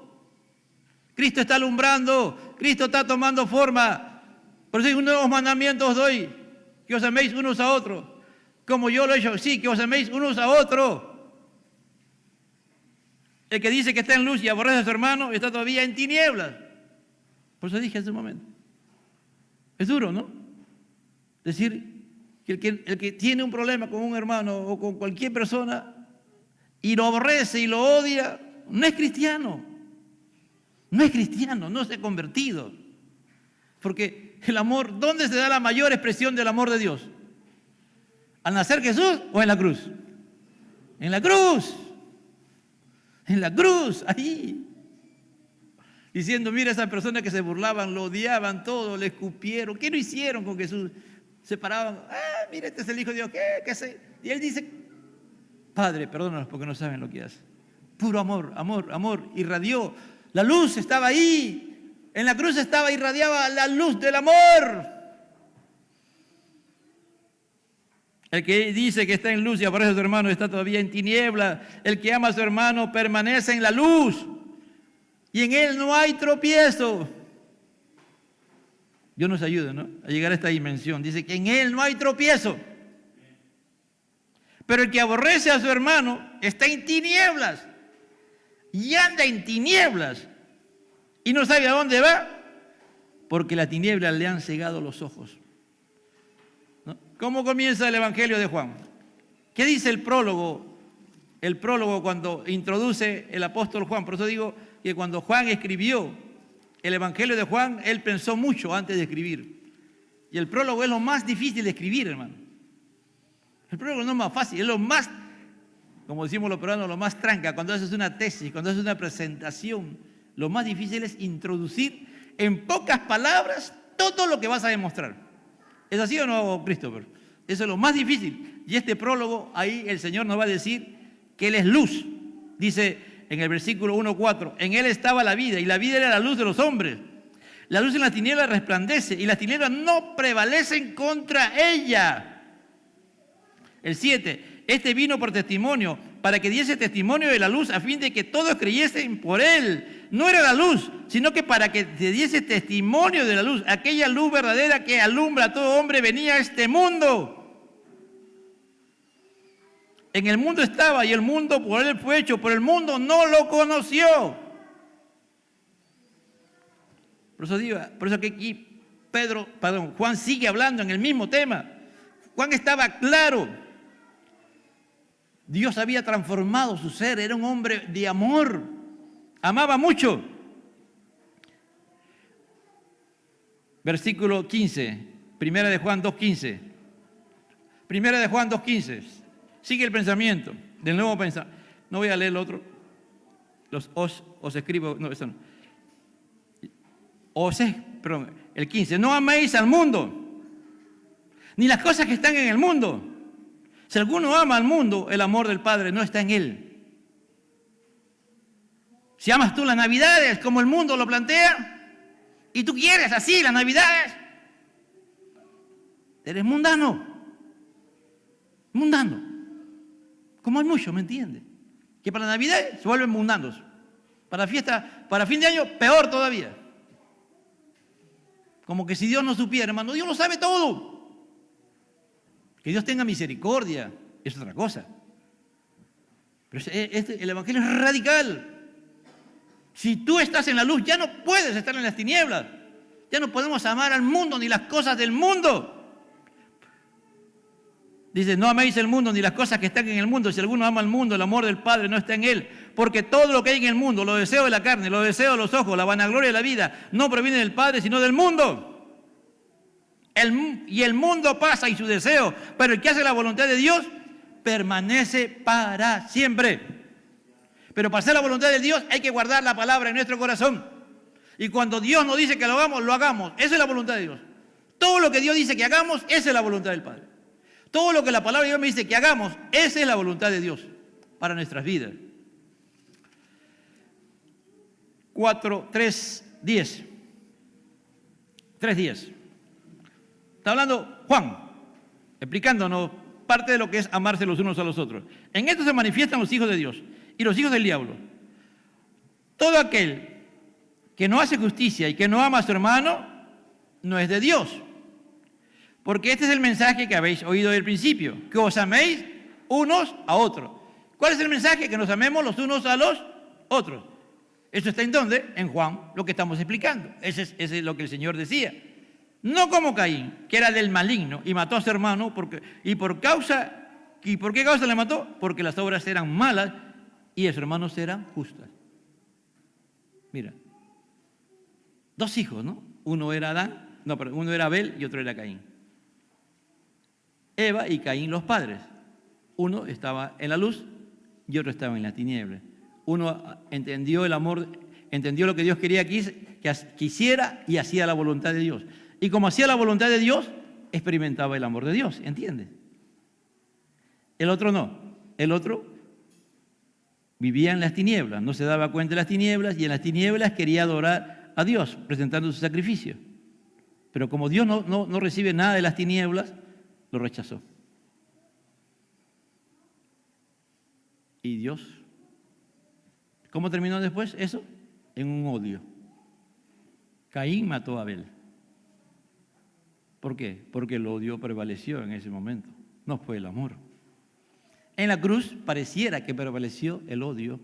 Cristo está alumbrando, Cristo está tomando forma. Por eso un nuevo mandamiento os doy, que os améis unos a otros. Como yo lo he hecho, sí, que os améis unos a otros. El que dice que está en luz y aborrece a su hermano está todavía en tinieblas. Por eso dije hace un momento. Es duro, ¿no? Decir que el que tiene un problema con un hermano o con cualquier persona y lo aborrece y lo odia, no es cristiano. No es cristiano, no se ha convertido. Porque el amor, ¿dónde se da la mayor expresión del amor de Dios? ¿Al nacer Jesús o en la cruz? En la cruz. En la cruz, ahí. Diciendo, mira, esas personas que se burlaban, lo odiaban todo, le escupieron. ¿Qué no hicieron con Jesús? Se paraban, mira, este es el Hijo de Dios, ¿qué sé? Y él dice, Padre, perdónanos porque no saben lo que hace. Puro amor, amor, amor, irradió. La luz estaba ahí, en la cruz estaba, irradiaba la luz del amor. El que dice que está en luz y aborrece a su hermano está todavía en tiniebla. El que ama a su hermano permanece en la luz y en él no hay tropiezo. Dios nos ayuda, ¿no?, a llegar a esta dimensión. Dice que en él no hay tropiezo. Pero el que aborrece a su hermano está en tinieblas y anda en tinieblas y no sabe a dónde va porque las tinieblas le han cegado los ojos. ¿No? ¿Cómo comienza el Evangelio de Juan? ¿Qué dice el prólogo? El prólogo cuando introduce el apóstol Juan. Por eso digo que cuando Juan escribió el Evangelio de Juan, él pensó mucho antes de escribir. Y el prólogo es lo más difícil de escribir, hermano. El prólogo no es más fácil, es lo más, como decimos los peruanos, lo más tranca. Cuando haces una tesis, cuando haces una presentación, lo más difícil es introducir en pocas palabras todo lo que vas a demostrar. ¿Es así o no, Christopher? Eso es lo más difícil. Y este prólogo, ahí el Señor nos va a decir que Él es luz. Dice en el versículo 1:4, en Él estaba la vida y la vida era la luz de los hombres. La luz en las tinieblas resplandece y las tinieblas no prevalecen contra ella. El 7, este vino por testimonio, para que diese testimonio de la luz, a fin de que todos creyesen por Él. No era la luz, sino que para que te diese testimonio de la luz, aquella luz verdadera que alumbra a todo hombre, venía a este mundo. En el mundo estaba y el mundo por Él fue hecho, pero el mundo no lo conoció. Por eso que aquí Juan sigue hablando en el mismo tema. Juan estaba claro. Dios había transformado su ser, era un hombre de amor, amaba mucho. Versículo 15, Primera de Juan 2:15. Primera de Juan 2:15. Sigue el pensamiento del nuevo pensamiento. No voy a leer el otro. Os escribo, no, eso no. Perdón, el 15. No améis al mundo, ni las cosas que están en el mundo. Si alguno ama al mundo, el amor del Padre no está en él. Si amas tú las Navidades como el mundo lo plantea, y tú quieres así las Navidades, eres mundano. Mundano. Como hay muchos, ¿me entiendes? Que para la Navidad se vuelven mundanos. Para fiesta, para fin de año, peor todavía. Como que si Dios no supiera, hermano, Dios lo sabe todo. Que Dios tenga misericordia, es otra cosa. Pero el Evangelio es radical. Si tú estás en la luz, ya no puedes estar en las tinieblas. Ya no podemos amar al mundo ni las cosas del mundo. Dice, no améis el mundo ni las cosas que están en el mundo. Si alguno ama al mundo, el amor del Padre no está en él. Porque todo lo que hay en el mundo, los deseos de la carne, los deseos de los ojos, la vanagloria de la vida, no proviene del Padre, sino del mundo. Y el mundo pasa y su deseo, pero el que hace la voluntad de Dios permanece para siempre. Pero para hacer la voluntad de Dios hay que guardar la palabra en nuestro corazón. Y cuando Dios nos dice que lo hagamos, lo hagamos. Esa es la voluntad de Dios. Todo lo que Dios dice que hagamos, esa es la voluntad del Padre. Todo lo que la palabra de Dios me dice que hagamos, esa es la voluntad de Dios para nuestras vidas. 4:3:10. 3:10. Está hablando Juan, explicándonos parte de lo que es amarse los unos a los otros. En esto se manifiestan los hijos de Dios y los hijos del diablo. Todo aquel que no hace justicia y que no ama a su hermano, no es de Dios. Porque este es el mensaje que habéis oído del principio, que os améis unos a otros. ¿Cuál es el mensaje? Que nos amemos los unos a los otros. ¿Eso está en dónde? En Juan, lo que estamos explicando. Ese es lo que el Señor decía. No como Caín, que era del maligno y mató a su hermano. ¿Por qué causa le mató? Porque las obras eran malas y de sus hermanos eran justas. Mira, 2 hijos, ¿no? Uno era Abel y otro era Caín. Eva y Caín los padres. Uno estaba en la luz y otro estaba en la tiniebla. Uno entendió el amor, entendió lo que Dios quería que hiciera y hacía la voluntad de Dios. Y como hacía la voluntad de Dios, experimentaba el amor de Dios, ¿entiendes? El otro no. El otro vivía en las tinieblas, no se daba cuenta de las tinieblas y en las tinieblas quería adorar a Dios presentando su sacrificio. Pero como Dios no recibe nada de las tinieblas, lo rechazó. Y Dios, ¿cómo terminó después eso? En un odio. Caín mató a Abel. ¿Por qué? Porque el odio prevaleció en ese momento, no fue el amor. En la cruz pareciera que prevaleció el odio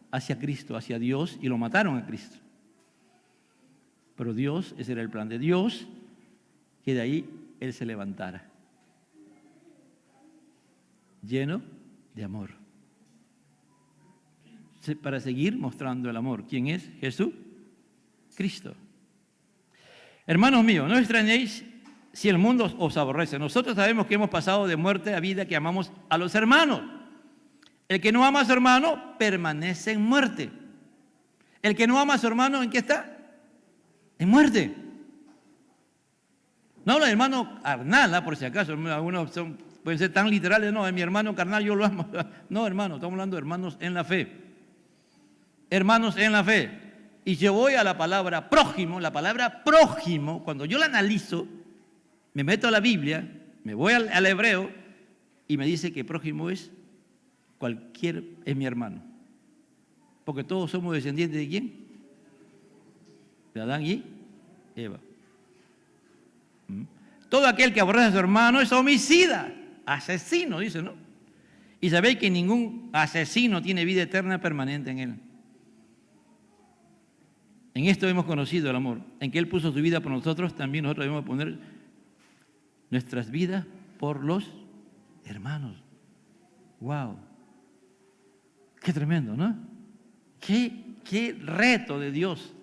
hacia Cristo, hacia Dios, y lo mataron a Cristo. Pero Dios, ese era el plan de Dios, que de ahí Él se levantara, lleno de amor, para seguir mostrando el amor. ¿Quién es? Jesús, Cristo. Hermanos míos, no extrañéis si el mundo os aborrece. Nosotros sabemos que hemos pasado de muerte a vida, que amamos a los hermanos. El que no ama a su hermano permanece en muerte. El que no ama a su hermano, ¿en qué está? En muerte. No habla de hermano carnal, por si acaso. Algunos pueden ser tan literales. No, es mi hermano carnal, yo lo amo. No, hermano, estamos hablando de hermanos en la fe. Hermanos en la fe. Y yo voy a la palabra prójimo. La palabra prójimo, cuando yo la analizo, me meto a la Biblia, me voy al hebreo y me dice que prójimo es mi hermano. Porque todos somos descendientes de ¿quién? De Adán y Eva. Todo aquel que aborrece a su hermano es homicida, asesino, dice, ¿no? Y sabéis que ningún asesino tiene vida eterna permanente en él. En esto hemos conocido el amor, en que Él puso su vida por nosotros, también nosotros debemos poner nuestras vidas por los hermanos. ¡Wow! ¡Qué tremendo!, ¿no? ¡Qué reto de Dios!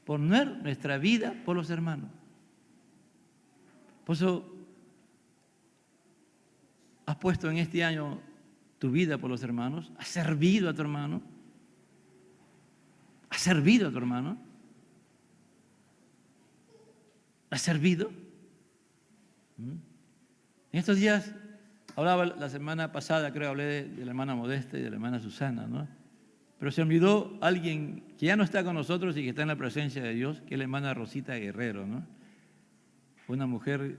Poner nuestra vida por los hermanos. Por eso, has puesto en este año tu vida por los hermanos, has servido a tu hermano, has servido a tu hermano, has servido. En estos días, hablaba la semana pasada, creo, hablé de la hermana Modesta y de la hermana Susana, ¿no? Pero se olvidó alguien que ya no está con nosotros y que está en la presencia de Dios, que es la hermana Rosita Guerrero, ¿no? Una mujer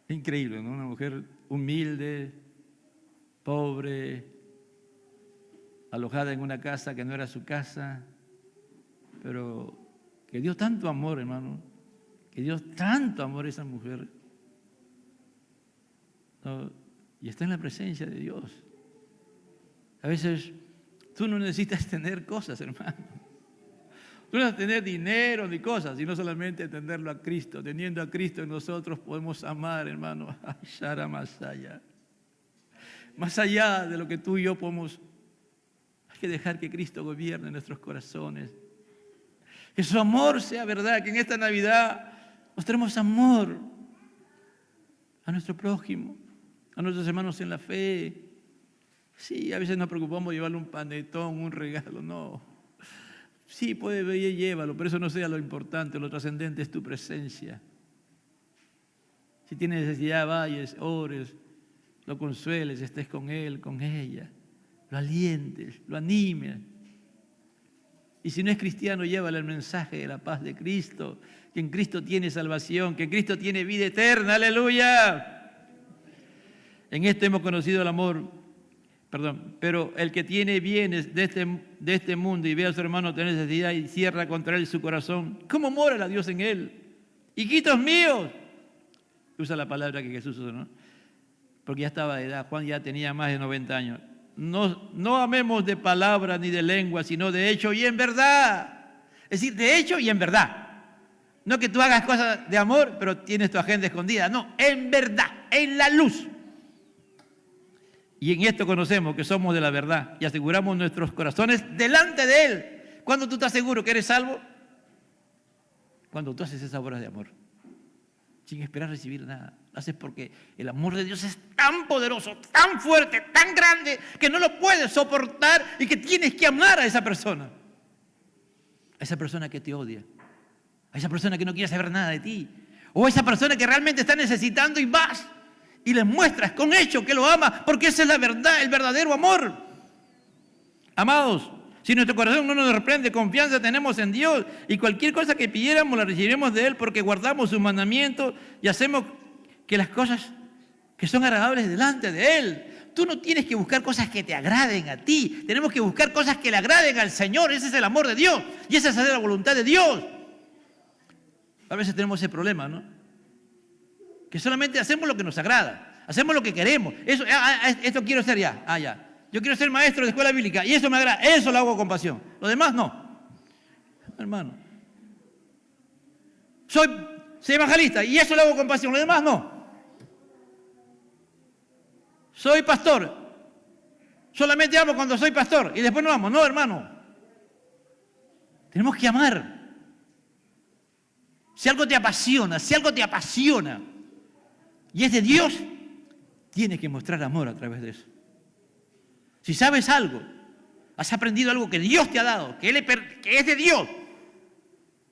increíble, ¿no? Una mujer humilde, pobre, alojada en una casa que no era su casa, pero que dio tanto amor, hermano, que dio tanto amor a esa mujer, ¿no? Y está en la presencia de Dios. A veces tú no necesitas tener cosas, hermano. Tú no necesitas tener dinero ni cosas, sino solamente tenerlo a Cristo. Teniendo a Cristo en nosotros podemos amar, hermano, a Shara más allá. Más allá de lo que tú y yo podemos. Hay que dejar que Cristo gobierne nuestros corazones. Que su amor sea verdad, que en esta Navidad mostremos amor a nuestro prójimo, a nuestros hermanos en la fe. Sí, a veces nos preocupamos de llevarle un panetón, un regalo, no. Sí, puede venir, llévalo, pero eso no sea lo importante, lo trascendente es tu presencia. Si tienes necesidad, vayas, ores, lo consueles, estés con él, con ella, lo alientes, lo animes. Y si no es cristiano, llévale el mensaje de la paz de Cristo, que en Cristo tiene salvación, que en Cristo tiene vida eterna. ¡Aleluya! En esto hemos conocido el amor. Pero el que tiene bienes de este mundo y ve a su hermano tener necesidad y cierra contra él su corazón, ¿cómo mora la Dios en él? Hijitos míos, usa la palabra que Jesús usó, ¿no? Porque ya estaba de edad, Juan ya tenía más de 90 años. No amemos de palabra ni de lengua, sino de hecho y en verdad. Es decir, de hecho y en verdad. No que tú hagas cosas de amor, pero tienes tu agenda escondida. No, en verdad, en la luz. Y en esto conocemos que somos de la verdad y aseguramos nuestros corazones delante de Él. ¿Cuándo tú estás seguro que eres salvo? Cuando tú haces esas obras de amor, sin esperar recibir nada. Lo haces porque el amor de Dios es tan poderoso, tan fuerte, tan grande, que no lo puedes soportar y que tienes que amar a esa persona. A esa persona que te odia, a esa persona que no quiere saber nada de ti, o a esa persona que realmente está necesitando y vas y les muestras con hecho que lo ama, porque esa es la verdad, el verdadero amor. Amados, si nuestro corazón no nos reprende, confianza tenemos en Dios, y cualquier cosa que pidiéramos la recibiremos de Él, porque guardamos sus mandamientos y hacemos que las cosas que son agradables delante de Él. Tú no tienes que buscar cosas que te agraden a ti, tenemos que buscar cosas que le agraden al Señor. Ese es el amor de Dios y esa es la voluntad de Dios. A veces tenemos ese problema, ¿no? Que solamente hacemos lo que nos agrada, hacemos lo que queremos. Esto quiero ser ya, ya. Yo quiero ser maestro de escuela bíblica y eso me agrada, eso lo hago con pasión. Lo demás no, hermano. Soy evangelista y eso lo hago con pasión, lo demás no. Soy pastor, solamente amo cuando soy pastor y después no amo. No, hermano. Tenemos que amar. Si algo te apasiona y es de Dios, tienes que mostrar amor a través de eso. Si sabes algo, has aprendido algo que Dios te ha dado, que es de Dios,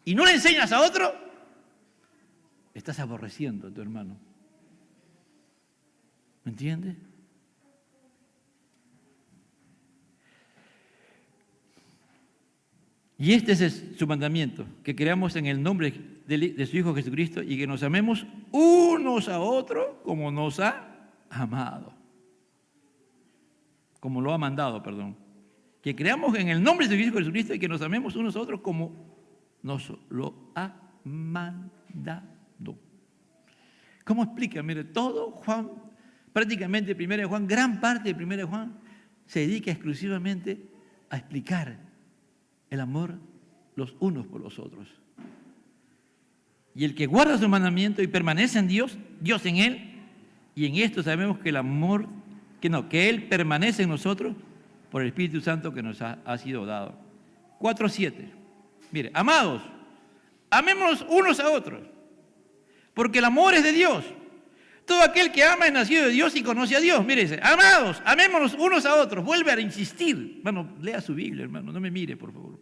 y no le enseñas a otro, estás aborreciendo a tu hermano. ¿Me entiendes? Y este es su mandamiento, que creamos en el nombre de su Hijo Jesucristo y que nos amemos unos a otros como nos ha amado. Como lo ha mandado, perdón. Que creamos en el nombre de su Hijo Jesucristo y que nos amemos unos a otros como nos lo ha mandado. ¿Cómo explica? Mire, todo Juan, prácticamente 1 Juan, gran parte de 1 Juan, se dedica exclusivamente a explicar el amor los unos por los otros. Y el que guarda su mandamiento y permanece en Dios, Dios en él, y en esto sabemos que el amor, que Él permanece en nosotros por el Espíritu Santo que nos ha sido dado. 4:7. Mire, amados, amémonos unos a otros, porque el amor es de Dios. Todo aquel que ama es nacido de Dios y conoce a Dios. Mire, dice, amados, amémonos unos a otros. Vuelve a insistir. Hermano, lea su Biblia, hermano. No me mire, por favor.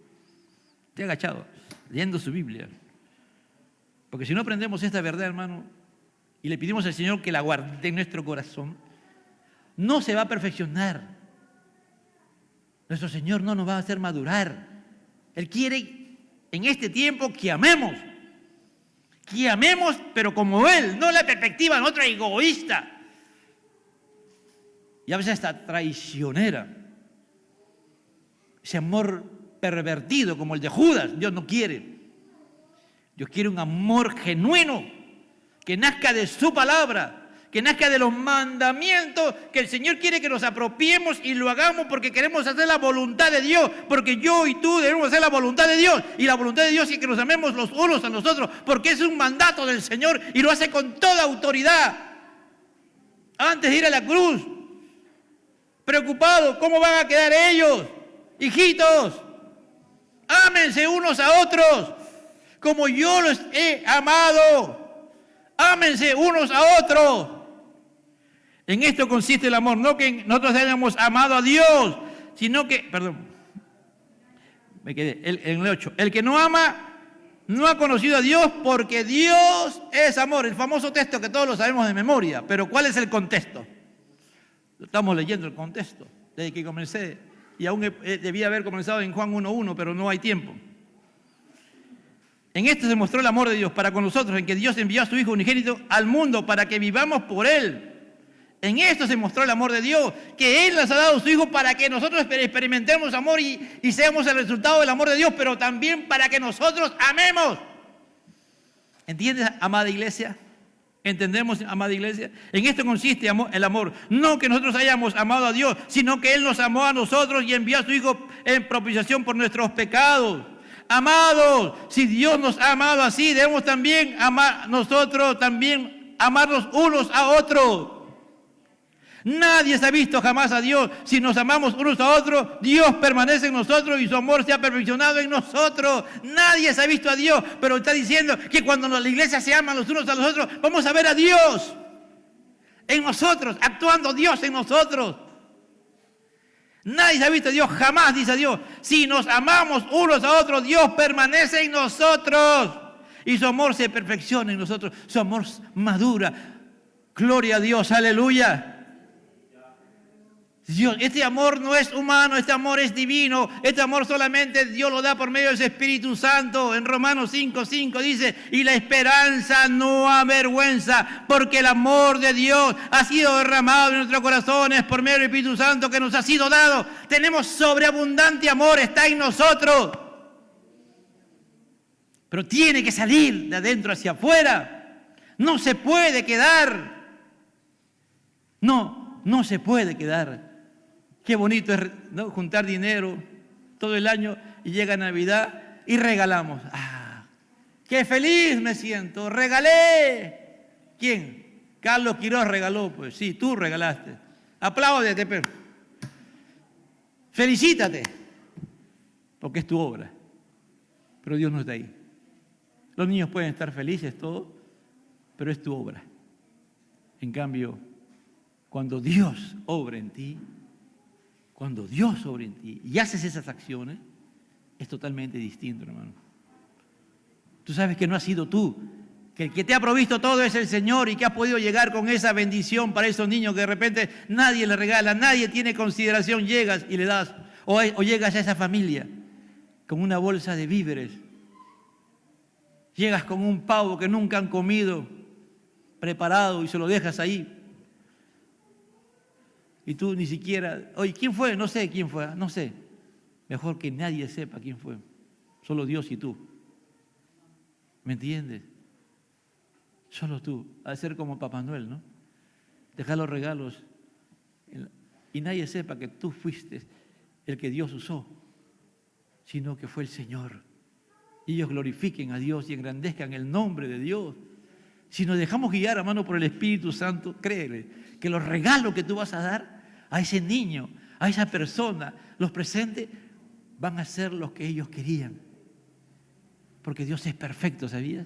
Esté agachado, leyendo su Biblia. Porque si no aprendemos esta verdad, hermano, y le pedimos al Señor que la guarde en nuestro corazón, no se va a perfeccionar. Nuestro Señor no nos va a hacer madurar. Él quiere en este tiempo que amemos, pero como Él, no la perspectiva de otra egoísta y a veces hasta traicionera. Ese amor pervertido como el de Judas, Dios no quiere. Dios quiere un amor genuino que nazca de su palabra, que nazca de los mandamientos, que el Señor quiere que nos apropiemos y lo hagamos porque queremos hacer la voluntad de Dios, porque yo y tú debemos hacer la voluntad de Dios, y la voluntad de Dios es que nos amemos los unos a los otros, porque es un mandato del Señor y lo hace con toda autoridad. Antes de ir a la cruz, preocupado, ¿cómo van a quedar ellos? Hijitos, ámense unos a otros, como yo los he amado, ámense unos a otros. En esto consiste el amor, no que nosotros hayamos amado a Dios, sino que, en el 8, el que no ama no ha conocido a Dios porque Dios es amor. El famoso texto que todos lo sabemos de memoria, pero ¿cuál es el contexto? Estamos leyendo el contexto desde que comencé y aún debía haber comenzado en Juan 1:1, pero no hay tiempo. En esto se mostró el amor de Dios para con nosotros, en que Dios envió a su Hijo unigénito al mundo para que vivamos por Él. En esto se mostró el amor de Dios, que Él nos ha dado a su Hijo para que nosotros experimentemos amor y seamos el resultado del amor de Dios, pero también para que nosotros amemos. ¿Entiendes, amada iglesia? ¿Entendemos, amada iglesia? En esto consiste el amor. No que nosotros hayamos amado a Dios, sino que Él nos amó a nosotros y envió a su Hijo en propiciación por nuestros pecados. Amados, si Dios nos ha amado así, debemos también nosotros también amarnos unos a otros. Nadie se ha visto jamás a Dios. Si nos amamos unos a otros, Dios permanece en nosotros y su amor se ha perfeccionado en nosotros. Nadie se ha visto a Dios, pero está diciendo que cuando la iglesia se ama los unos a los otros, vamos a ver a Dios en nosotros, actuando Dios en nosotros. Nadie se ha visto a Dios, jamás, dice Dios. Si nos amamos unos a otros, Dios permanece en nosotros y su amor se perfecciona en nosotros. Su amor madura. Gloria a Dios, aleluya. Dios, este amor no es humano, este amor es divino. Este amor solamente Dios lo da por medio de su Espíritu Santo. En Romanos 5:5 dice, y la esperanza no avergüenza, porque el amor de Dios ha sido derramado en nuestros corazones por medio del Espíritu Santo que nos ha sido dado. Tenemos sobreabundante amor, está en nosotros. Pero tiene que salir de adentro hacia afuera. No se puede quedar. No se puede quedar. Qué bonito es, ¿no?, juntar dinero todo el año y llega Navidad y regalamos. ¡Ah! ¡Qué feliz me siento! ¡Regalé! ¿Quién? Carlos Quiroz regaló, pues sí, tú regalaste. Apláudete, pero felicítate, porque es tu obra. Pero Dios no está ahí. Los niños pueden estar felices, todo, pero es tu obra. En cambio, cuando Dios obra en ti, y haces esas acciones, es totalmente distinto, hermano. Tú sabes que no has sido tú, que el que te ha provisto todo es el Señor y que has podido llegar con esa bendición para esos niños que de repente nadie le regala, nadie tiene consideración, llegas y le das, o llegas a esa familia con una bolsa de víveres, llegas con un pavo que nunca han comido, preparado, y se lo dejas ahí. Y tú ni siquiera, oye, ¿quién fue? No sé quién fue, no sé. Mejor que nadie sepa quién fue. Solo Dios y tú. ¿Me entiendes? Solo tú. Ha de ser como Papá Noel, ¿no? Dejar los regalos y nadie sepa que tú fuiste el que Dios usó, sino que fue el Señor. Y ellos glorifiquen a Dios y engrandezcan el nombre de Dios. Si nos dejamos guiar, hermano, por el Espíritu Santo, créele que los regalos que tú vas a dar a ese niño, a esa persona, los presentes, van a ser los que ellos querían. Porque Dios es perfecto, ¿sabías?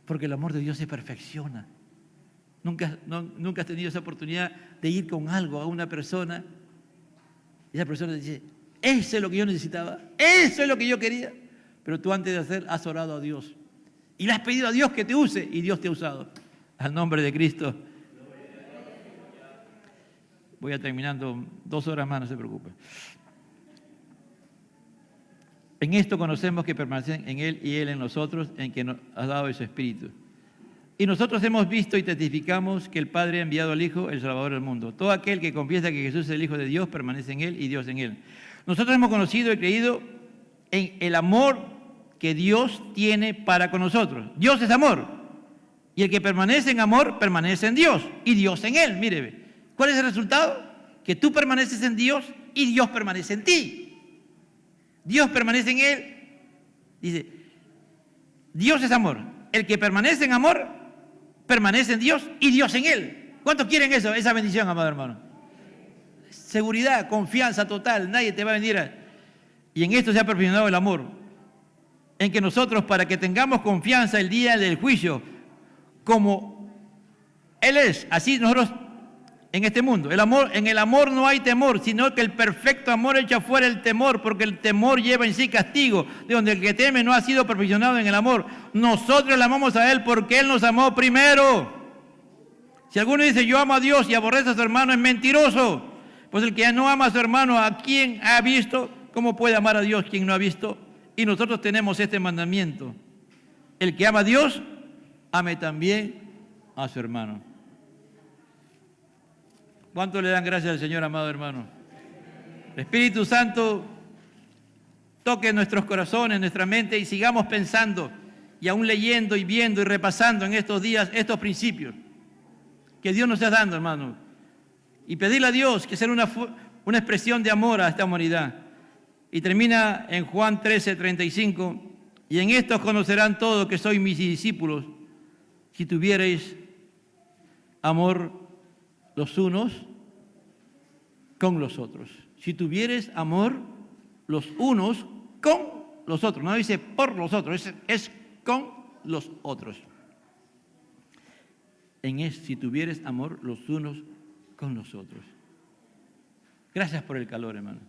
Porque el amor de Dios se perfecciona. Nunca has tenido esa oportunidad de ir con algo a una persona y esa persona dice, eso es lo que yo necesitaba, eso es lo que yo quería. Pero tú antes de hacer has orado a Dios y le has pedido a Dios que te use y Dios te ha usado. Al nombre de Cristo. Voy a terminando 2 horas más, no se preocupe. En esto conocemos que permanecen en Él y Él en nosotros, en que nos ha dado ese Espíritu. Y nosotros hemos visto y testificamos que el Padre ha enviado al Hijo, el Salvador del mundo. Todo aquel que confiesa que Jesús es el Hijo de Dios permanece en Él y Dios en Él. Nosotros hemos conocido y creído en el amor que Dios tiene para con nosotros. Dios es amor. Y el que permanece en amor, permanece en Dios y Dios en Él. Mire, ¿cuál es el resultado? Que tú permaneces en Dios y Dios permanece en ti. Dios permanece en Él. Dice, Dios es amor. El que permanece en amor, permanece en Dios y Dios en Él. ¿Cuántos quieren eso? Esa bendición, amado hermano. Seguridad, confianza total. Nadie te va a venir Y en esto se ha perfeccionado el amor. En que nosotros, para que tengamos confianza el día del juicio, como Él es, así nosotros en este mundo. En el amor no hay temor, sino que el perfecto amor echa fuera el temor, porque el temor lleva en sí castigo, de donde el que teme no ha sido perfeccionado en el amor. Nosotros le amamos a Él porque Él nos amó primero. Si alguno dice yo amo a Dios y aborrece a su hermano, es mentiroso. Pues el que no ama a su hermano, ¿a quién ha visto? ¿Cómo puede amar a Dios quien no ha visto? Y nosotros tenemos este mandamiento, El que ama a Dios, ame también a su hermano. ¿Cuánto le dan gracias al Señor, amado hermano? El Espíritu Santo toque nuestros corazones, nuestra mente y sigamos pensando y aún leyendo y viendo y repasando en estos días estos principios que Dios nos está dando, hermano. Y pedirle a Dios que sea una expresión de amor a esta humanidad. Y termina en Juan 13:35, y en esto conocerán todos que sois mis discípulos, si tuviereis amor los unos con los otros. Si tuviereis amor los unos con los otros. No dice por los otros, es con los otros. Si tuvieres amor los unos con los otros. Gracias por el calor, hermano.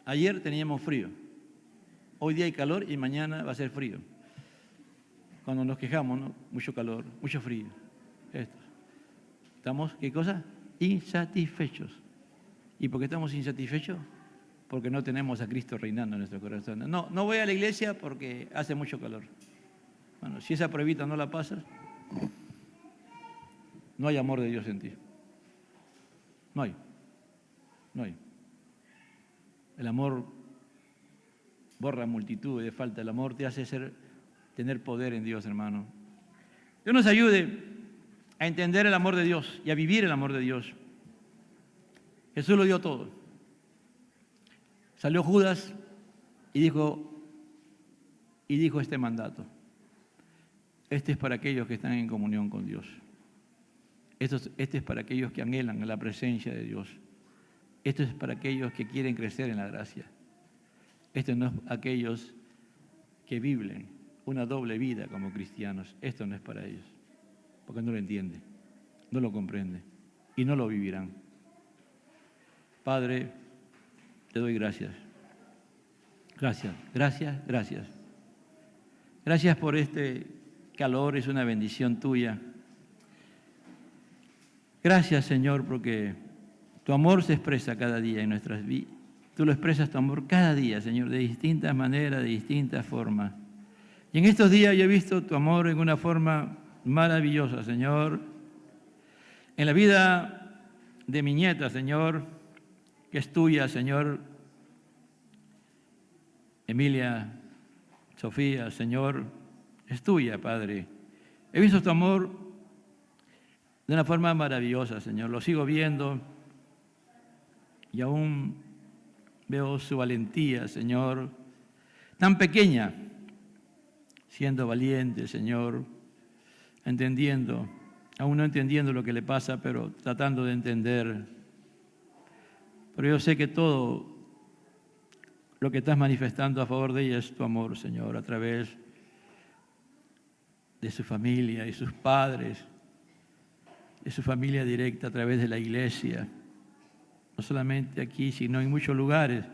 Ayer teníamos frío. Hoy día hay calor y mañana va a ser frío. Cuando nos quejamos, ¿no? Mucho calor, mucho frío. Estamos, ¿qué cosa? Insatisfechos. ¿Y por qué estamos insatisfechos? Porque no tenemos a Cristo reinando en nuestro corazón. No voy a la iglesia porque hace mucho calor. Bueno, si esa pruebita no la pasas, no hay amor de Dios en ti. No hay. El amor borra multitud de falta. El amor te hace tener poder en Dios, hermano. Dios nos ayude a entender el amor de Dios y a vivir el amor de Dios. Jesús lo dio todo. Salió Judas y dijo este mandato. Este es para aquellos que están en comunión con Dios. Este es para aquellos que anhelan la presencia de Dios. Esto es para aquellos que quieren crecer en la gracia. Esto no es para aquellos que viven una doble vida como cristianos. Esto no es para ellos, porque no lo entienden, no lo comprenden y no lo vivirán. Padre, te doy gracias. Gracias. Gracias por este calor, es una bendición tuya. Gracias, Señor, porque tu amor se expresa cada día en nuestras vidas. Tú lo expresas tu amor cada día, Señor, de distintas maneras, de distintas formas. Y en estos días yo he visto tu amor en una forma maravillosa, Señor. En la vida de mi nieta, Señor, que es tuya, Señor. Emilia, Sofía, Señor, es tuya, Padre. He visto tu amor de una forma maravillosa, Señor. Lo sigo viendo y aún veo su valentía, Señor, tan pequeña, siendo valiente, Señor, aún no entendiendo lo que le pasa, pero tratando de entender. Pero yo sé que todo lo que estás manifestando a favor de ella es tu amor, Señor, a través de su familia y sus padres, de su familia directa, a través de la iglesia. No solamente aquí, sino en muchos lugares,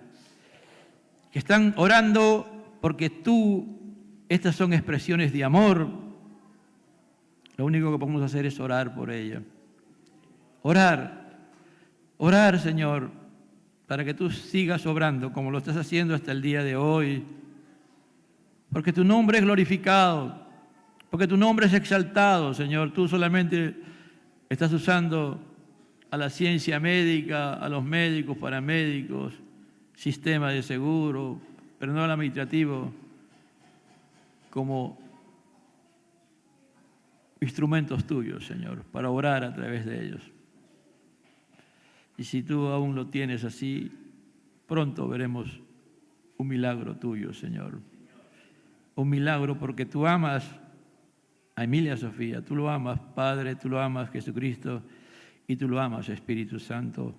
que están orando porque estas son expresiones de amor. Lo único que podemos hacer es orar por ella. Orar, Señor, para que tú sigas obrando como lo estás haciendo hasta el día de hoy. Porque tu nombre es glorificado, porque tu nombre es exaltado, Señor. Tú solamente estás usando a la ciencia médica, a los médicos, paramédicos, sistema de seguro, personal administrativo, como instrumentos tuyos, Señor, para orar a través de ellos. Y si tú aún lo tienes así, pronto veremos un milagro tuyo, Señor. Un milagro porque tú amas a Emilia Sofía, tú lo amas, Padre, tú lo amas, Jesucristo, y tú lo amas, Espíritu Santo.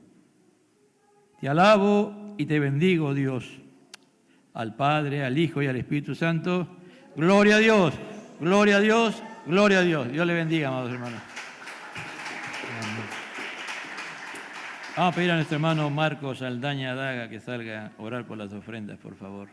Te alabo y te bendigo, Dios, al Padre, al Hijo y al Espíritu Santo. Gloria a Dios, gloria a Dios, gloria a Dios. Dios le bendiga, amados hermanos. Vamos a pedir a nuestro hermano Marcos Aldaña Daga que salga a orar por las ofrendas, por favor.